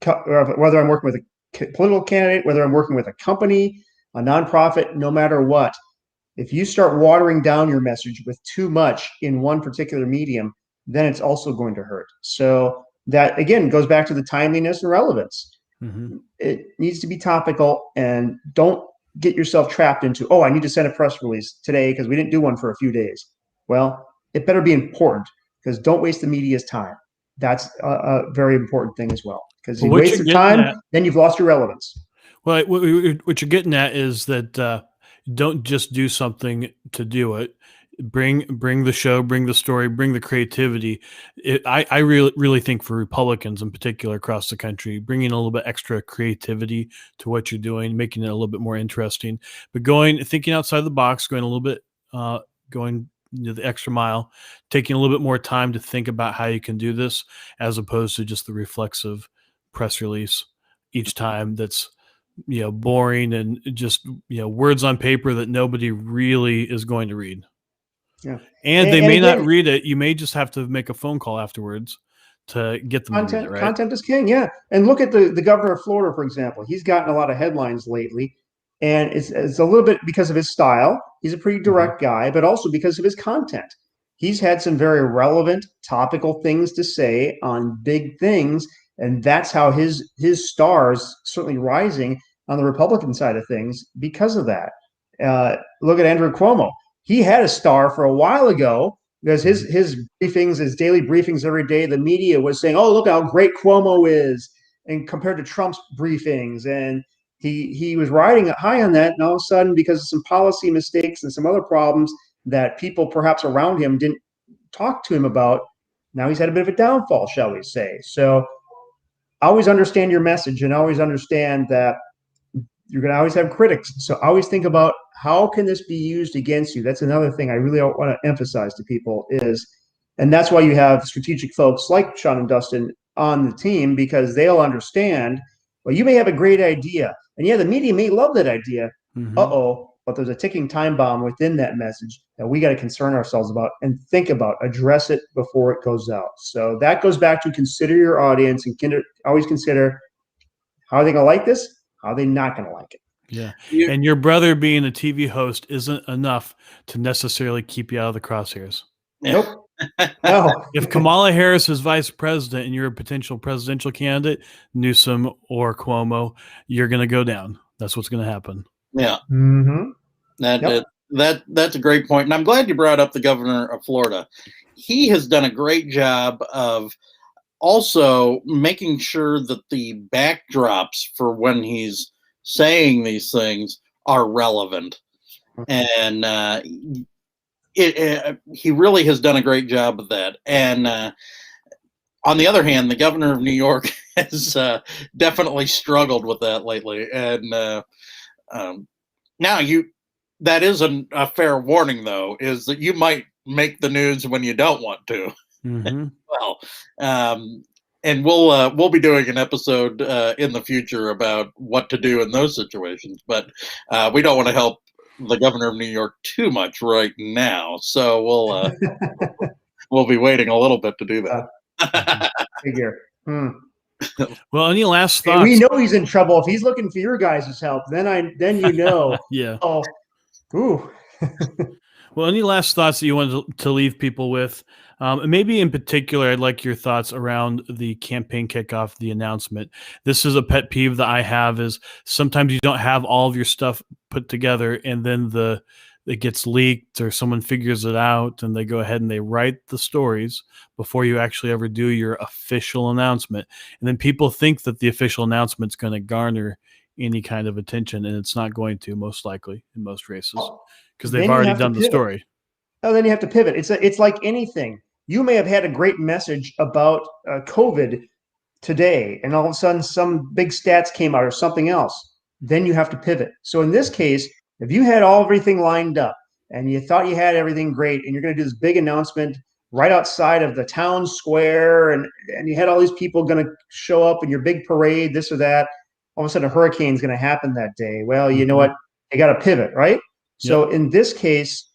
whether I'm working with a political candidate, whether I'm working with a company, a nonprofit, no matter what. If you start watering down your message with too much in one particular medium, then it's also going to hurt. So that, again, goes back to the timeliness and relevance. It needs to be topical, and don't get yourself trapped into, I need to send a press release today because we didn't do one for a few days. Well, it better be important, because don't waste the media's time. That's a very important thing as well, because you waste your time, then you've lost your relevance. Well, what you're getting at is that don't just do something to do it. Bring the show, bring the story, bring the creativity. I really think, for Republicans in particular across the country, bringing a little bit extra creativity to what you're doing, making it a little bit more interesting, but thinking outside the box, going a little bit, going the extra mile, taking a little bit more time to think about how you can do this, as opposed to just the reflexive press release each time that's boring and just words on paper that nobody really is going to read. Yeah. And they may not read it. You may just have to make a phone call afterwards to get them to read it, right? Content is king, yeah. And look at the governor of Florida, for example. He's gotten a lot of headlines lately, and it's a little bit because of his style. He's a pretty direct guy, but also because of his content. He's had some very relevant, topical things to say on big things, and that's how his star is certainly rising on the Republican side of things because of that. Look at Andrew Cuomo. He had a star for a while ago, because his briefings, his daily briefings every day, the media was saying, look how great Cuomo is, and compared to Trump's briefings. And he was riding high on that. And all of a sudden, because of some policy mistakes and some other problems that people perhaps around him didn't talk to him about, now he's had a bit of a downfall, shall we say. So always understand your message, and always understand that you're going to always have critics. So always think about how can this be used against you. That's another thing I really want to emphasize to people is, and that's why you have strategic folks like Sean and Dustin on the team, because they'll understand, well, you may have a great idea, and yeah, the media may love that idea. But there's a ticking time bomb within that message that we got to concern ourselves about and think about, address it before it goes out. So that goes back to consider your audience and always consider, how are they going to like this? How are they not going to like it? Yeah. And your brother being a TV host isn't enough to necessarily keep you out of the crosshairs. Nope. No. If Kamala Harris is vice president and you're a potential presidential candidate, Newsom or Cuomo, you're going to go down. That's what's going to happen. Yeah. Mm-hmm. That's a great point. And I'm glad you brought up the governor of Florida. He has done a great job of also making sure that the backdrops for when he's saying these things are relevant. And he really has done a great job of that. And on the other hand, the governor of New York has definitely struggled with that lately. And now that is a fair warning, though, is that you might make the news when you don't want to. Mm-hmm. Well, and we'll be doing an episode in the future about what to do in those situations, but we don't want to help the governor of New York too much right now, so we'll be waiting a little bit to do that. Figure. Well, any last thoughts? We know he's in trouble if he's looking for your guys' help. Then you know. Yeah. Oh, ooh. Well, any last thoughts that you wanted to leave people with? Maybe in particular, I'd like your thoughts around the campaign kickoff, the announcement. This is a pet peeve that I have, is sometimes you don't have all of your stuff put together and then it gets leaked or someone figures it out and they go ahead and they write the stories before you actually ever do your official announcement. And then people think that the official announcement is going to garner any kind of attention, and it's not going to, most likely, in most races, because they've already done the story. Oh, then you have to pivot. It's like anything. You may have had a great message about COVID today, and all of a sudden some big stats came out or something else. Then you have to pivot. So in this case, if you had everything lined up and you thought you had everything great and you're going to do this big announcement right outside of the town square, and you had all these people going to show up in your big parade, this or that, all of a sudden a hurricane is going to happen that day. Well, you know what? You got to pivot, right? So in this case,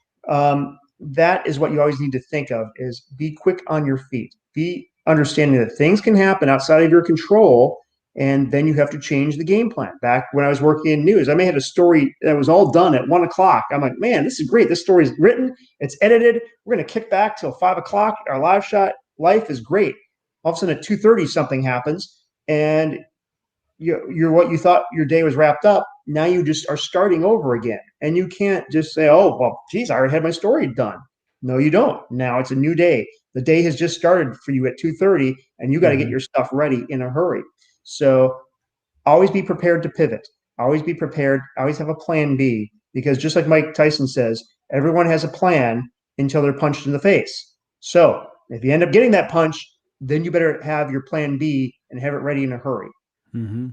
that is what you always need to think of, is be quick on your feet. Be understanding that things can happen outside of your control, and then you have to change the game plan. Back when I was working in news, I may have a story that was all done at 1 o'clock. I'm like, man, this is great. This story is written. It's edited. We're going to kick back till 5 o'clock. Our live shot life is great. All of a sudden at 2:30, something happens, and you're what you thought your day was wrapped up. Now you just are starting over again. And you can't just say, oh, well, geez, I already had my story done. No, you don't. Now it's a new day. The day has just started for you at 2:30, and you got to get your stuff ready in a hurry. So always be prepared to pivot. Always be prepared. Always have a plan B, because just like Mike Tyson says, everyone has a plan until they're punched in the face. So if you end up getting that punch, then you better have your plan B and have it ready in a hurry. Mm-hmm.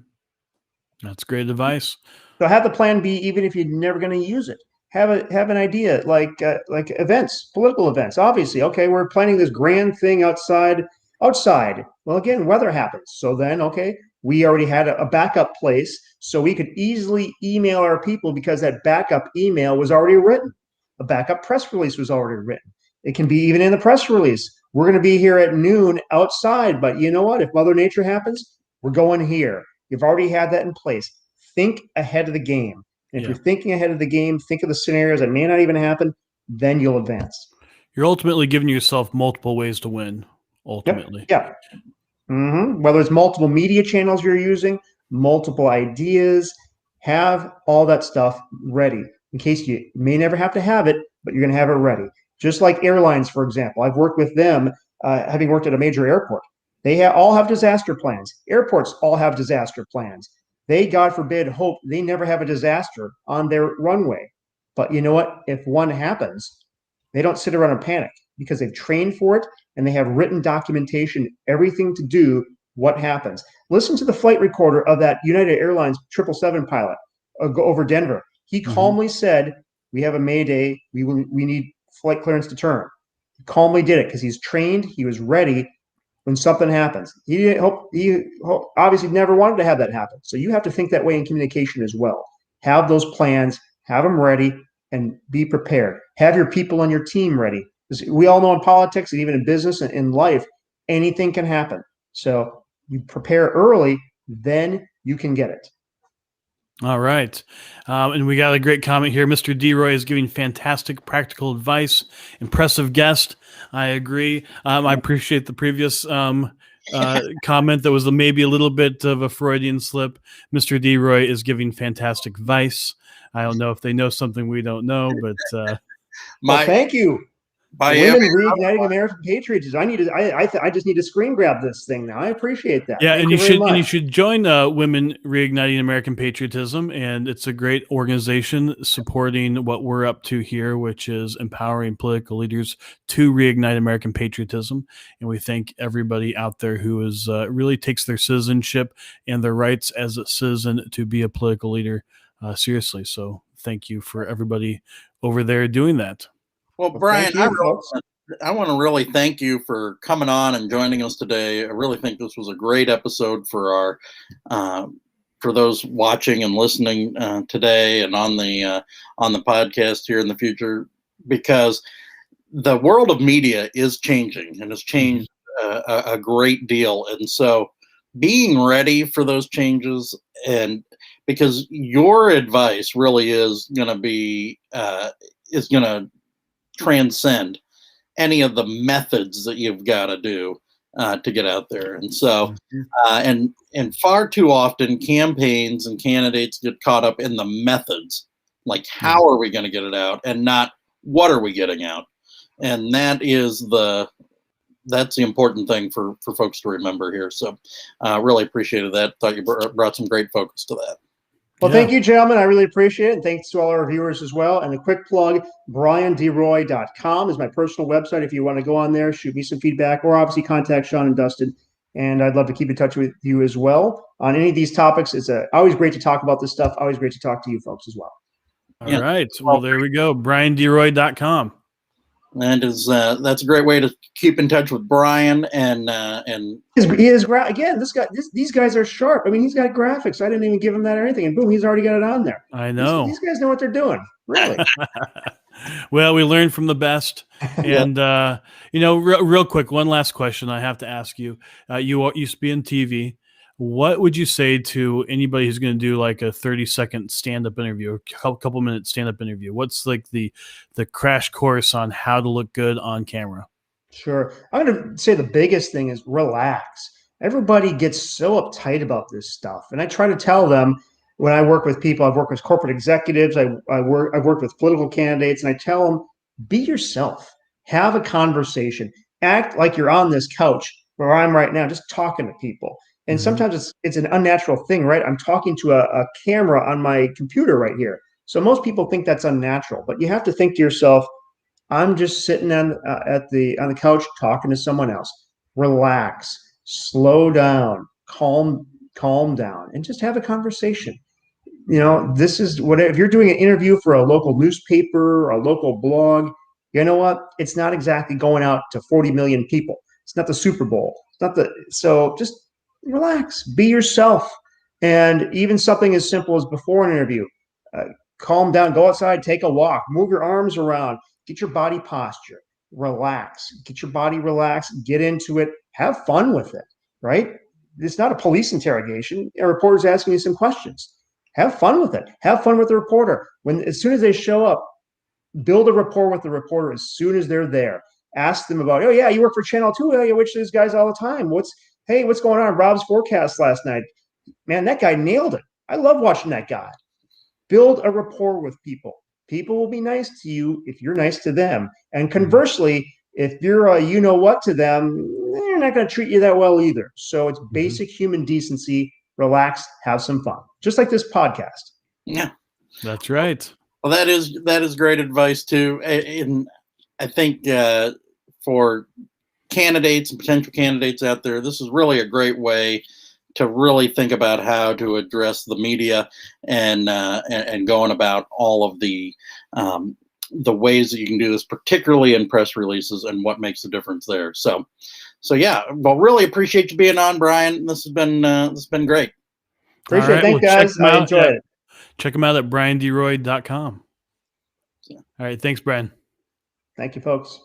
That's great advice. So have the plan B, even if you're never going to use it. Have an idea, like events, political events. Obviously, okay, we're planning this grand thing outside. Well, again, weather happens. So then, okay, we already had a backup place, so we could easily email our people because that backup email was already written. A backup press release was already written. It can be even in the press release. We're going to be here at noon outside, but you know what? If Mother Nature happens, we're going here. You've already had that in place. Think ahead of the game. And if you're thinking ahead of the game, think of the scenarios that may not even happen, then you'll advance. You're ultimately giving yourself multiple ways to win, ultimately. Yeah. Mm-hmm. Whether it's multiple media channels you're using, multiple ideas, have all that stuff ready in case you may never have to have it, but you're going to have it ready. Just like airlines, for example. I've worked with them, having worked at a major airport. They all have disaster plans. Airports all have disaster plans. They, God forbid, hope they never have a disaster on their runway. But you know what? If one happens, they don't sit around and panic because they've trained for it and they have written documentation, everything to do what happens. Listen to the flight recorder of that United Airlines 777 pilot. over Denver. He calmly said, "We have a Mayday. We need flight clearance to turn." He calmly did it because he's trained. He was ready when something happens. He obviously never wanted to have that happen. So you have to think that way in communication as well. Have those plans, have them ready, and be prepared. Have your people on your team ready. Because we all know in politics and even in business and in life, anything can happen. So you prepare early, then you can get it. All right. And we got a great comment here. Mr. DeRoy is giving fantastic practical advice. Impressive guest. I agree. I appreciate the previous comment that was maybe a little bit of a Freudian slip. Mr. DeRoy is giving fantastic advice. I don't know if they know something we don't know, but well, thank you. By Women reigniting American patriotism. I just need to screen grab this thing now. I appreciate that. Yeah, Thank you should join Women Reigniting American Patriotism, and it's a great organization supporting what we're up to here, which is empowering political leaders to reignite American patriotism. And we thank everybody out there who is really takes their citizenship and their rights as a citizen to be a political leader seriously. So thank you for everybody over there doing that. Well, Brian, I want to really thank you for coming on and joining us today. I really think this was a great episode for for those watching and listening today and on the podcast here in the future, because the world of media is changing and has changed a great deal. And so being ready for those changes, and because your advice really is going to transcend any of the methods that you've got to do to get out there. And so, and far too often campaigns and candidates get caught up in the methods, like how are we going to get it out, and not what are we getting out. And that's the important thing for folks to remember here. So really appreciated that. Thought you brought some great focus to that. Well, thank you, gentlemen. I really appreciate it. And thanks to all our viewers as well. And a quick plug, brianderoy.com is my personal website. If you want to go on there, shoot me some feedback, or obviously contact Sean and Dustin. And I'd love to keep in touch with you as well on any of these topics. It's always great to talk about this stuff. Always great to talk to you folks as well. All right. Well, there we go. brianderoy.com. And that's a great way to keep in touch with Brian and he is again. These guys are sharp. I mean, he's got graphics. I didn't even give him that or anything, and boom, he's already got it on there. I know these guys know what they're doing. Really. Well, we learn from the best. And real quick, one last question I have to ask you. You used to be in TV. What would you say to anybody who's going to do like a 30-second stand-up interview, a couple-minute stand-up interview? What's like the crash course on how to look good on camera? Sure. I'm going to say the biggest thing is relax. Everybody gets so uptight about this stuff. And I try to tell them when I work with people, I've worked with corporate executives, I've worked with political candidates, and I tell them, be yourself. Have a conversation. Act like you're on this couch where I'm right now, just talking to people. And sometimes it's an unnatural thing, right? I'm talking to a camera on my computer right here. So most people think that's unnatural, but you have to think to yourself, I'm just sitting on the couch talking to someone else. Relax, slow down, calm down, and just have a conversation. This is if you're doing an interview for a local newspaper or a local blog, you know what? It's not exactly going out to 40 million people. It's not the Super Bowl. So just relax, be yourself. And even something as simple as before an interview, calm down, go outside, take a walk, move your arms around, get your body posture, relax, get your body relaxed, get into it, have fun with it, right? It's not a police interrogation. A reporter's asking you some questions. Have fun with it. Have fun with the reporter. As soon as they show up, build a rapport with the reporter as soon as they're there. Ask them about, oh yeah, you work for Channel 2, you watch these guys all the time. What's going on? Rob's forecast last night. Man, that guy nailed it. I love watching that guy. Build a rapport with people. People will be nice to you if you're nice to them. And conversely, if you're a you-know-what to them, they're not going to treat you that well either. So it's basic human decency. Relax, have some fun. Just like this podcast. Yeah. That's right. Well, that is great advice too. And I think for candidates and potential candidates out there, this is really a great way to really think about how to address the media and going about all of the ways that you can do this, particularly in press releases and what makes the difference there. So yeah, well, really appreciate you being on, Brian. This has been great. Appreciate it. Thanks, guys. I enjoyed it. Check them out at brianderoy.com. Yeah. All right. Thanks, Brian. Thank you, folks.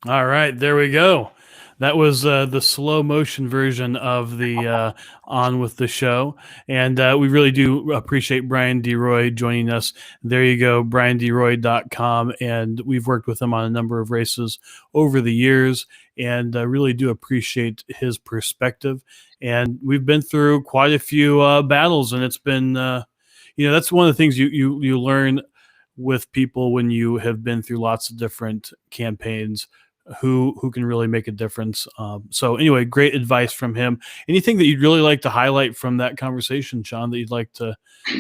All right, there we go. That was the slow motion version of the On With the Show. And we really do appreciate Brian DeRoy joining us. There you go, brianderoy.com. And we've worked with him on a number of races over the years, and really do appreciate his perspective. And we've been through quite a few battles, and it's been, that's one of the things you learn with people when you have been through lots of different campaigns, who can really make a difference. So anyway, great advice from him. Anything that you'd really like to highlight from that conversation, Sean, that you'd like to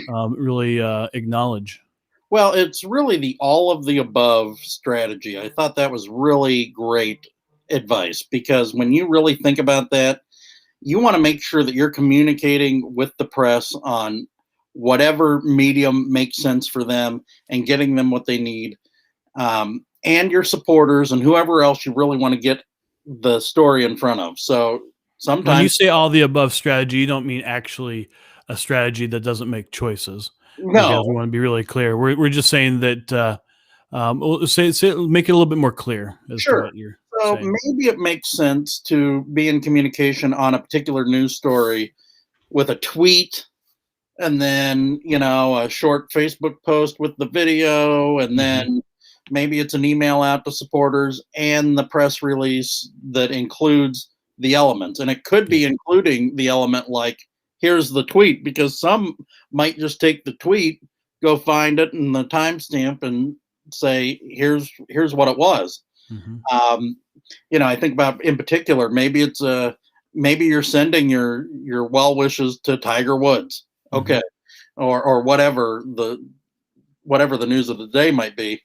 really acknowledge? Well, it's really the all of the above strategy. I thought that was really great advice, because when you really think about that, you want to make sure that you're communicating with the press on whatever medium makes sense for them and getting them what they need. And your supporters and whoever else you really want to get the story in front of. So sometimes when you say all the above strategy, you don't mean actually a strategy that doesn't make choices. No, because we want to be really clear. We're just saying that make it a little bit more clear as to what you're saying. Maybe it makes sense to be in communication on a particular news story with a tweet, and then a short Facebook post with the video, and then maybe it's an email out to supporters and the press release that includes the elements. And it could be including the element like, here's the tweet, because some might just take the tweet, go find it and the timestamp and say, here's what it was. I think about, in particular, maybe it's maybe you're sending your well wishes to Tiger Woods. Okay. Or whatever the news of the day might be.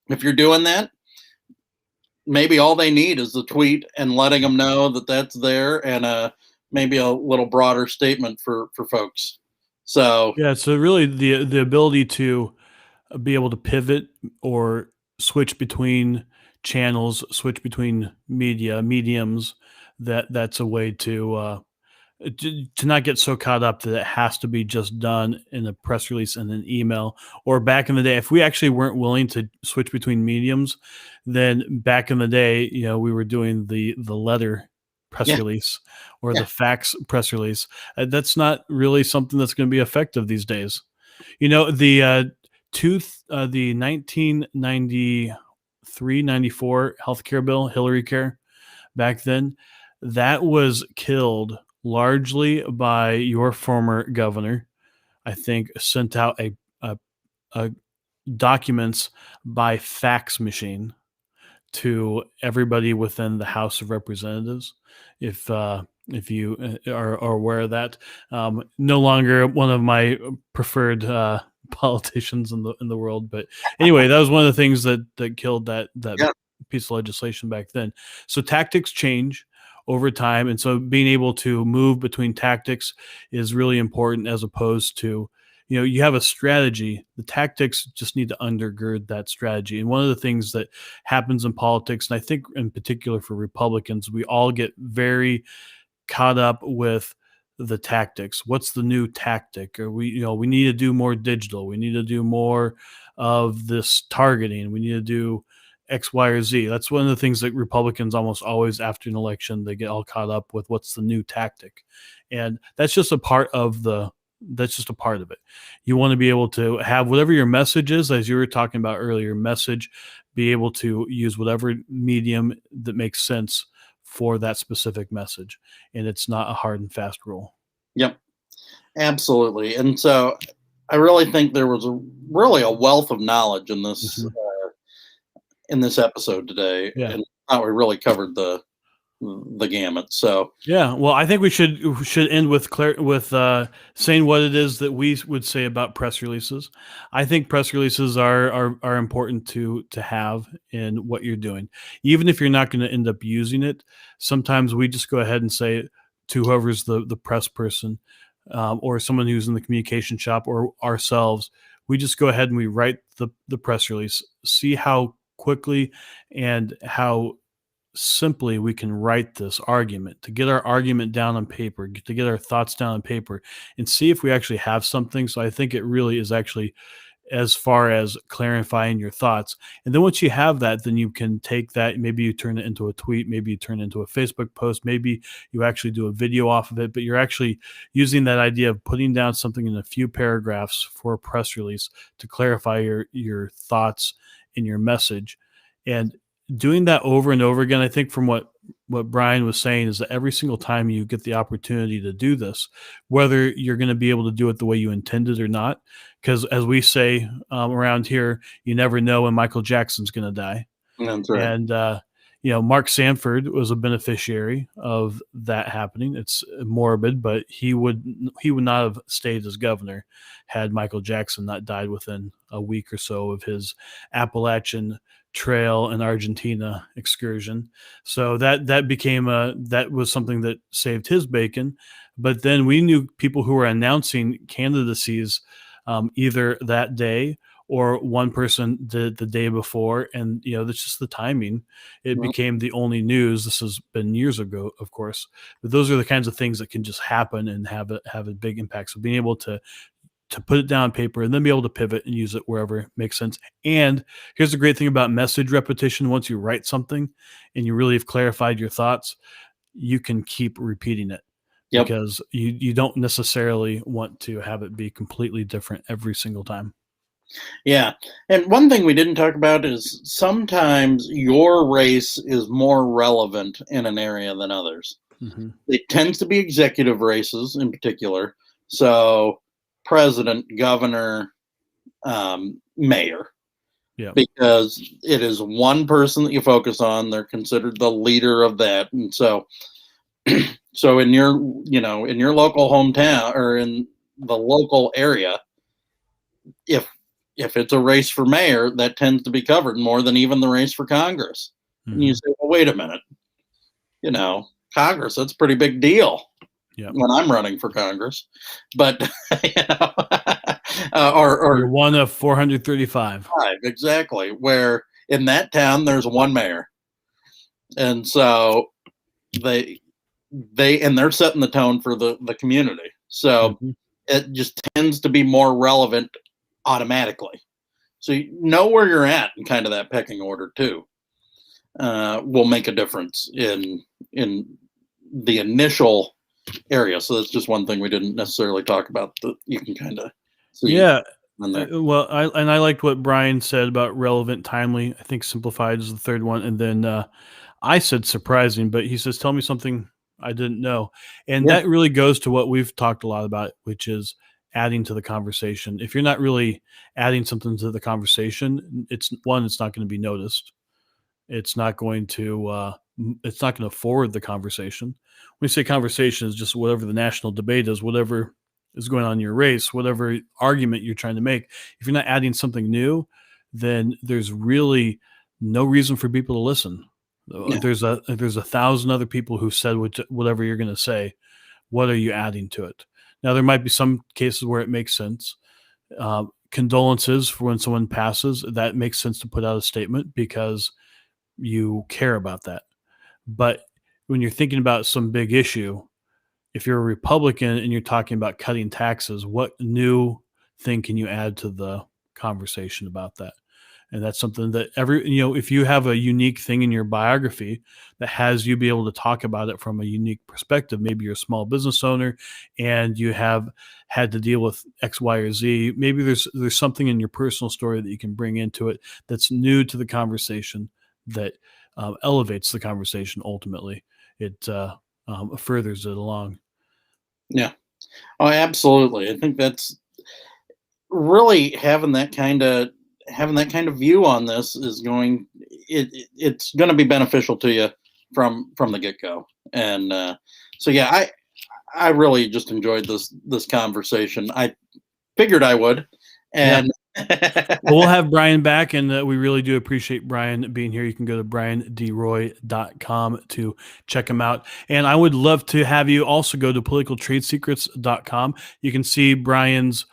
If you're doing that, maybe all they need is the tweet and letting them know that that's there, and maybe a little broader statement for folks. So really the ability to be able to pivot or switch between channels, switch between mediums, that's a way to not get so caught up that it has to be just done in a press release and an email. Or back in the day, if we actually weren't willing to switch between mediums, then back in the day, we were doing the letter press release or the fax press release. That's not really something that's going to be effective these days. The 1993-94 healthcare bill, Hillary Care, back then, that was killed largely by your former governor. I think sent out a documents by fax machine to everybody within the House of Representatives. If you are aware of that, no longer one of my preferred politicians in the world, but anyway, that was one of the things that killed that piece of legislation back then. So tactics change over time, and so being able to move between tactics is really important, as opposed to you have a strategy. The tactics just need to undergird that strategy. And one of the things that happens in politics, and I think in particular for Republicans, we all get very caught up with the tactics. What's the new tactic? Or we need to do more digital. We need to do more of this targeting. We need to do X, Y, or Z. That's one of the things that Republicans almost always, after an election, they get all caught up with. What's the new tactic? And that's just a part of it. You want to be able to have whatever your message is, as you were talking about earlier, message be able to use whatever medium that makes sense for that specific message. And it's not a hard and fast rule. Yep, absolutely. And so I really think there was really a wealth of knowledge in this episode today, Yeah. and how we really covered the gamut. So Yeah, well, I think we should end with saying what it is that we would say about press releases. I think press releases are important to have in what you're doing, even if you're not going to end up using it. Sometimes we just go ahead and say to whoever's the press person, or someone who's in the communication shop, or ourselves. We just go ahead and we write the press release. See how quickly and how simply we can write this argument, to get our argument down on paper, to get our thoughts down on paper, and see if we actually have something. So I think it really is actually as far as clarifying your thoughts. And then once you have that, then you can take that, maybe you turn it into a tweet, maybe you turn it into a Facebook post, maybe you actually do a video off of it, but you're actually using that idea of putting down something in a few paragraphs for a press release to clarify your thoughts in your message. And doing that over and over again, I think from what Brian was saying is that every single time you get the opportunity to do this, whether you're going to be able to do it the way you intended or not, because as we say around here, you never know when Michael Jackson's going to die. that's right. And, Mark Sanford was a beneficiary of that happening. It's morbid, but he would not have stayed as governor had Michael Jackson not died within a week or so of his Appalachian Trail in Argentina excursion. So that became that was something that saved his bacon. But then we knew people who were announcing candidacies either that day or one person did the day before. And, that's just the timing. It became the only news. This has been years ago, of course, but those are the kinds of things that can just happen and have a big impact. So being able to put it down on paper and then be able to pivot and use it wherever it makes sense. And here's the great thing about message repetition. Once you write something and you really have clarified your thoughts, you can keep repeating it. Yep. Because you don't necessarily want to have it be completely different every single time. Yeah. And one thing we didn't talk about is sometimes your race is more relevant in an area than others. Mm-hmm. It tends to be executive races in particular. So president, governor, mayor. Yeah. Because it is one person that you focus on. They're considered the leader of that. And so in your local hometown or in the local area, if it's a race for mayor, that tends to be covered more than even the race for Congress. Mm-hmm. And you say, well, wait a minute, Congress, that's a pretty big deal. Yep. When I'm running for Congress, but or you're one of 435. Exactly. Where in that town there's one mayor, and so they're setting the tone for the community. So mm-hmm. It just tends to be more relevant automatically. So you know where you're at in kind of that pecking order too. Will make a difference in the initial area. So that's just one thing we didn't necessarily talk about that you can kind of see. Yeah. Well, I liked what Brian said about relevant, timely. I think simplified is the third one. And then I said surprising, but he says, tell me something I didn't know. And that really goes to what we've talked a lot about, which is adding to the conversation. If you're not really adding something to the conversation, it's not going to be noticed. It's not going to forward the conversation. When we say conversation is just whatever the national debate is, whatever is going on in your race, whatever argument you're trying to make. If you're not adding something new, then there's really no reason for people to listen. Yeah. There's 1,000 other people who said whatever you're going to say. What are you adding to it? Now, there might be some cases where it makes sense. Condolences for when someone passes, that makes sense to put out a statement because you care about that. But when you're thinking about some big issue, if you're a Republican and you're talking about cutting taxes, what new thing can you add to the conversation about that? And that's something that if you have a unique thing in your biography that has you be able to talk about it from a unique perspective, maybe you're a small business owner and you have had to deal with X, Y, or Z. Maybe there's something in your personal story that you can bring into it that's new to the conversation that elevates the conversation. Ultimately, it furthers it along. Yeah. Oh, absolutely. I think that's really having that kind of view on this is it's going to be beneficial to you from the get go. And so yeah, I really just enjoyed this conversation. I figured I would, and Well, we'll have Brian back, and we really do appreciate Brian being here. You can go to brianderoy.com to check him out. And I would love to have you also go to politicaltradesecrets.com. You can see Brian's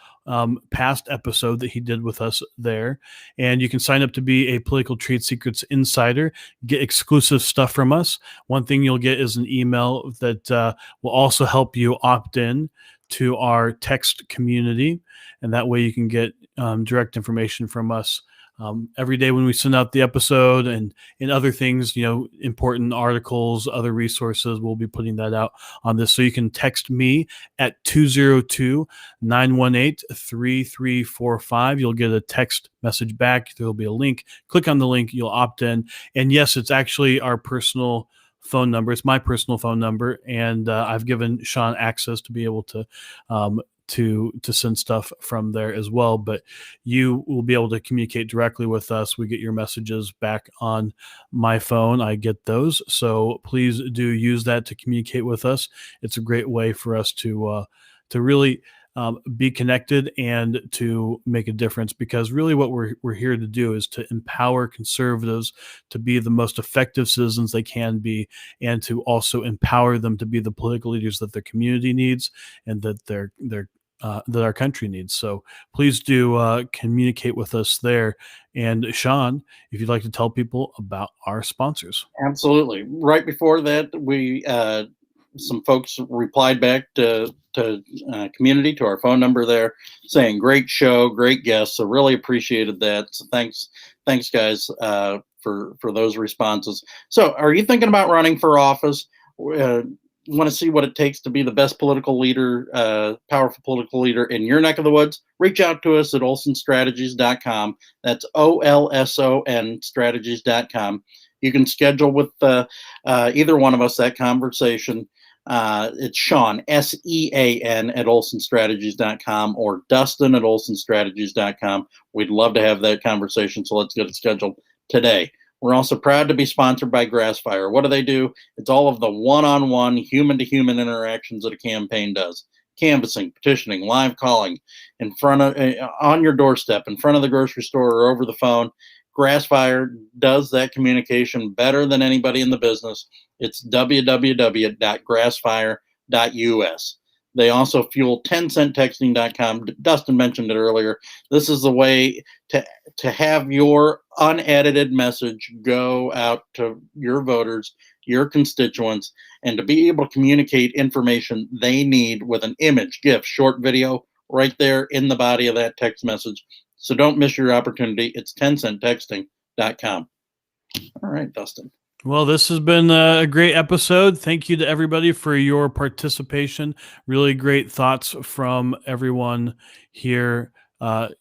past episode that he did with us there. And you can sign up to be a Political Trade Secrets insider, get exclusive stuff from us. One thing you'll get is an email that will also help you opt in to our text community. And that way you can get direct information from us every day when we send out the episode and other things, important articles, other resources. We'll be putting that out on this. So you can text me at 202-918-3345. You'll get a text message back. There'll be a link. Click on the link. You'll opt in. And yes, it's actually our personal phone number. It's my personal phone number. And I've given Sean access to be able to send stuff from there as well, but you will be able to communicate directly with us. We get your messages back on my phone. I get those. So please do use that to communicate with us. It's a great way for us to really be connected and to make a difference, because really what we're here to do is to empower conservatives to be the most effective citizens they can be, and to also empower them to be the political leaders that their community needs and that that our country needs. So please do communicate with us there. And Sean, if you'd like to tell people about our sponsors. Absolutely. Right before that, we some folks replied back to community, to our phone number there, saying great show, great guests. So really appreciated that. So thanks guys for those responses. So are you thinking about running for office? Want to see what it takes to be the best political leader, powerful political leader in your neck of the woods? Reach out to us at olsonstrategies.com. That's OLSON strategies.com. You can schedule with either one of us that conversation. It's Sean, SEAN, at olsonstrategies.com, or Dustin at olsonstrategies.com. We'd love to have that conversation, so let's get it scheduled today. We're also proud to be sponsored by Grassfire. What do? It's all of the one-on-one, human-to-human interactions that a campaign does. Canvassing, petitioning, live calling, in front of, on your doorstep, in front of the grocery store, or over the phone. Grassfire does that communication better than anybody in the business. It's www.grassfire.us. They also fuel 10centtexting.com. Dustin mentioned it earlier. This is the way to have your unedited message go out to your voters, your constituents, and to be able to communicate information they need with an image, GIF, short video right there in the body of that text message. So don't miss your opportunity. It's 10centtexting.com. All right, Dustin. Well, this has been a great episode. Thank you to everybody for your participation. Really great thoughts from everyone here.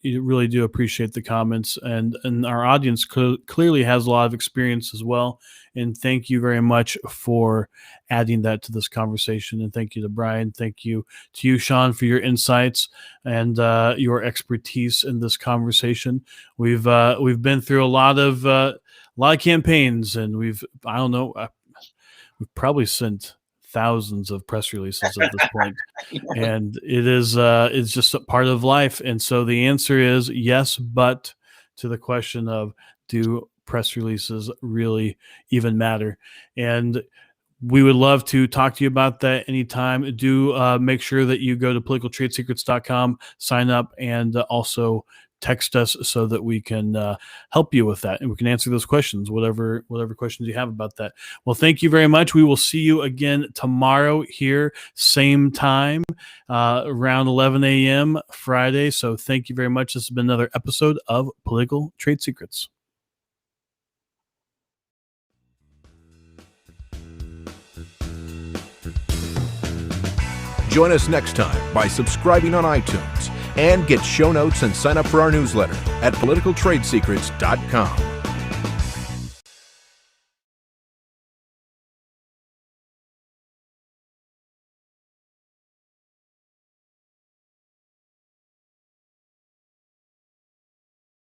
You really do appreciate the comments, and our audience clearly has a lot of experience as well. And thank you very much for adding that to this conversation. And thank you to Brian. Thank you to you, Sean, for your insights and your expertise in this conversation. We've been through a lot of campaigns, and we've probably sent thousands of press releases at this point. And it's just a part of life. And so the answer is yes, but to the question of, do press releases really even matter? And we would love to talk to you about that anytime. Do make sure that you go to politicaltradesecrets.com, sign up, and also text us so that we can help you with that, and we can answer those questions, whatever questions you have about that. Well, thank you very much. We will see you again tomorrow here, same time, around 11 a.m. Friday. So thank you very much. This has been another episode of Political Trade Secrets. Join us next time by subscribing on iTunes and get show notes and sign up for our newsletter at politicaltradesecrets.com.